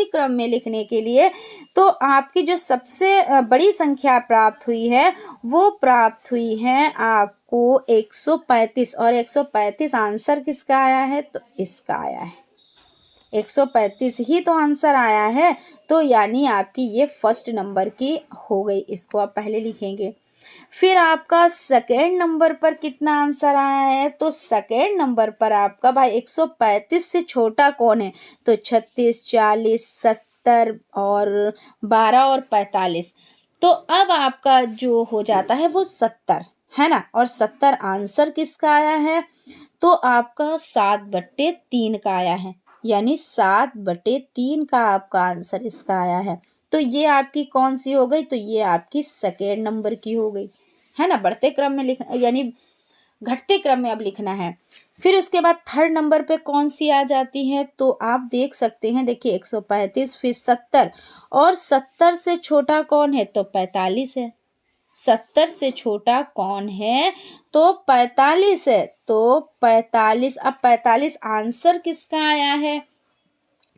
S1: क्रम में लिखने के लिए, तो आपकी जो सबसे बड़ी संख्या प्राप्त हुई है वो प्राप्त हुई है आपको 135, और 135 आंसर किसका आया है? तो इसका आया है, 135 ही तो आंसर आया है। तो यानी आपकी ये फर्स्ट नंबर की हो गई, इसको आप पहले लिखेंगे। फिर आपका सेकेंड नंबर पर कितना आंसर आया है? तो सेकेंड नंबर पर आपका भाई 135 से छोटा कौन है? तो 36 40 70 70 और 12 और 45। तो अब आपका जो हो जाता है वो 70 है ना, और 70 आंसर किसका आया है, तो आपका 7/3 का आया है, यानी 7/3 का आपका आंसर इसका आया है। तो ये आपकी कौन सी हो गई, तो ये आपकी सेकेंड नंबर की हो गई, है ना। बढ़ते क्रम में लिख यानी घटते क्रम में अब लिखना है। फिर उसके बाद थर्ड नंबर पे कौन सी आ जाती है, तो आप देख सकते हैं, देखिए 135 फिर 70 और 70 से छोटा कौन है, तो 45 है। 70 से छोटा कौन है, तो 45 है। तो 45, अब 45 आंसर किसका आया है,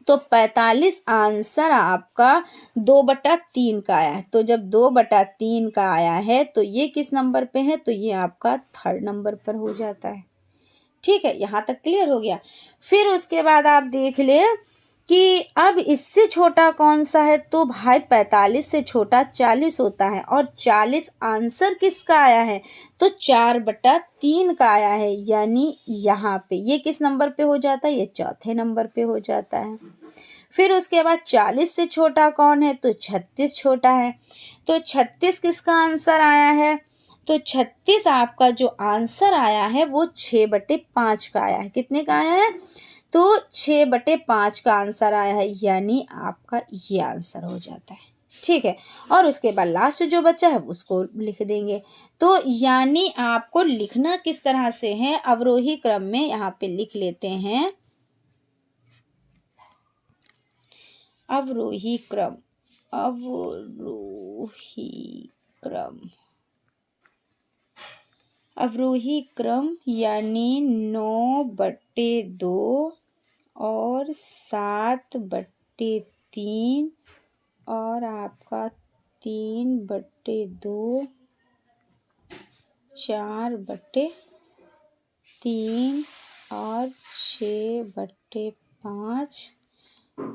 S1: तो 45 आंसर आपका 2/3 का आया है। तो जब 2/3 का आया है तो ये किस नंबर पे है, तो ये आपका थर्ड नंबर पर हो जाता है। ठीक है, यहाँ तक क्लियर हो गया। फिर उसके बाद आप देख ले कि अब इससे छोटा कौन सा है, तो भाई 45 से छोटा 40 होता है, और 40 आंसर किसका आया है, तो 4/3 का आया है, यानी यहाँ पे ये किस नंबर पे हो जाता है, ये चौथे नंबर पे हो जाता है। फिर उसके बाद 40 से छोटा कौन है, तो 36 छोटा है। तो 36 किसका आंसर आया है, तो 36 आपका जो आंसर आया है वो 6/5 का आया है। कितने का आया है, तो 6/5 का आंसर आया है, यानी आपका ये आंसर हो जाता है। ठीक है, और उसके बाद लास्ट जो बच्चा है उसको लिख देंगे। तो यानी आपको लिखना किस तरह से है, अवरोही क्रम में यहाँ पे लिख लेते हैं। अवरोही क्रम, अवरोही क्रम, अवरोही क्रम यानी 9/2 और 7/3 और आपका 3/2, 4/3 और 6/5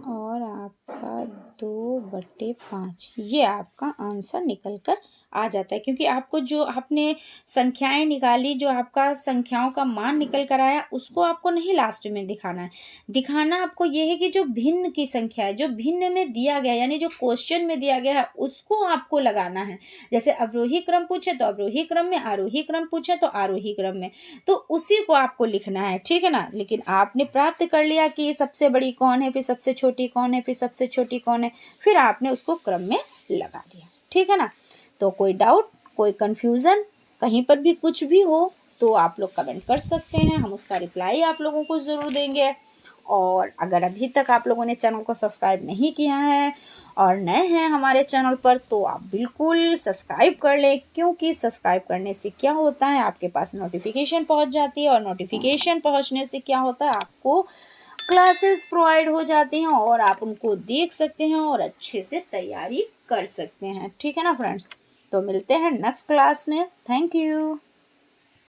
S1: और आपका 2/5, ये आपका आंसर निकल कर आ जाता है। क्योंकि आपको जो आपने संख्याएं निकाली, जो आपका संख्याओं का मान निकल कर आया, उसको आपको नहीं लास्ट में दिखाना है। दिखाना आपको ये है कि जो भिन्न की संख्या है, जो भिन्न में दिया गया यानी जो क्वेश्चन में दिया गया है, उसको आपको लगाना है। जैसे अवरोही क्रम पूछे तो अवरोही क्रम में, आरोही क्रम पूछे तो आरोही क्रम में, तो उसी को आपको लिखना है। ठीक है ना। लेकिन आपने प्राप्त कर लिया कि सबसे बड़ी कौन है, फिर सबसे छोटी कौन है, फिर सबसे छोटी कौन है, फिर आपने उसको क्रम में लगा दिया। ठीक है ना। तो कोई डाउट, कोई कंफ्यूजन, कहीं पर भी कुछ भी हो तो आप लोग कमेंट कर सकते हैं, हम उसका रिप्लाई आप लोगों को ज़रूर देंगे। और अगर अभी तक आप लोगों ने चैनल को सब्सक्राइब नहीं किया है और नए हैं हमारे चैनल पर, तो आप बिल्कुल सब्सक्राइब कर लें। क्योंकि सब्सक्राइब करने से क्या होता है, आपके पास नोटिफिकेशन पहुंच जाती है, और नोटिफिकेशन पहुंचने से क्या होता है, आपको क्लासेस प्रोवाइड हो जाती हैं और आप उनको देख सकते हैं और अच्छे से तैयारी कर सकते हैं। ठीक है ना फ्रेंड्स। तो मिलते हैं नेक्स्ट क्लास में। Thank you.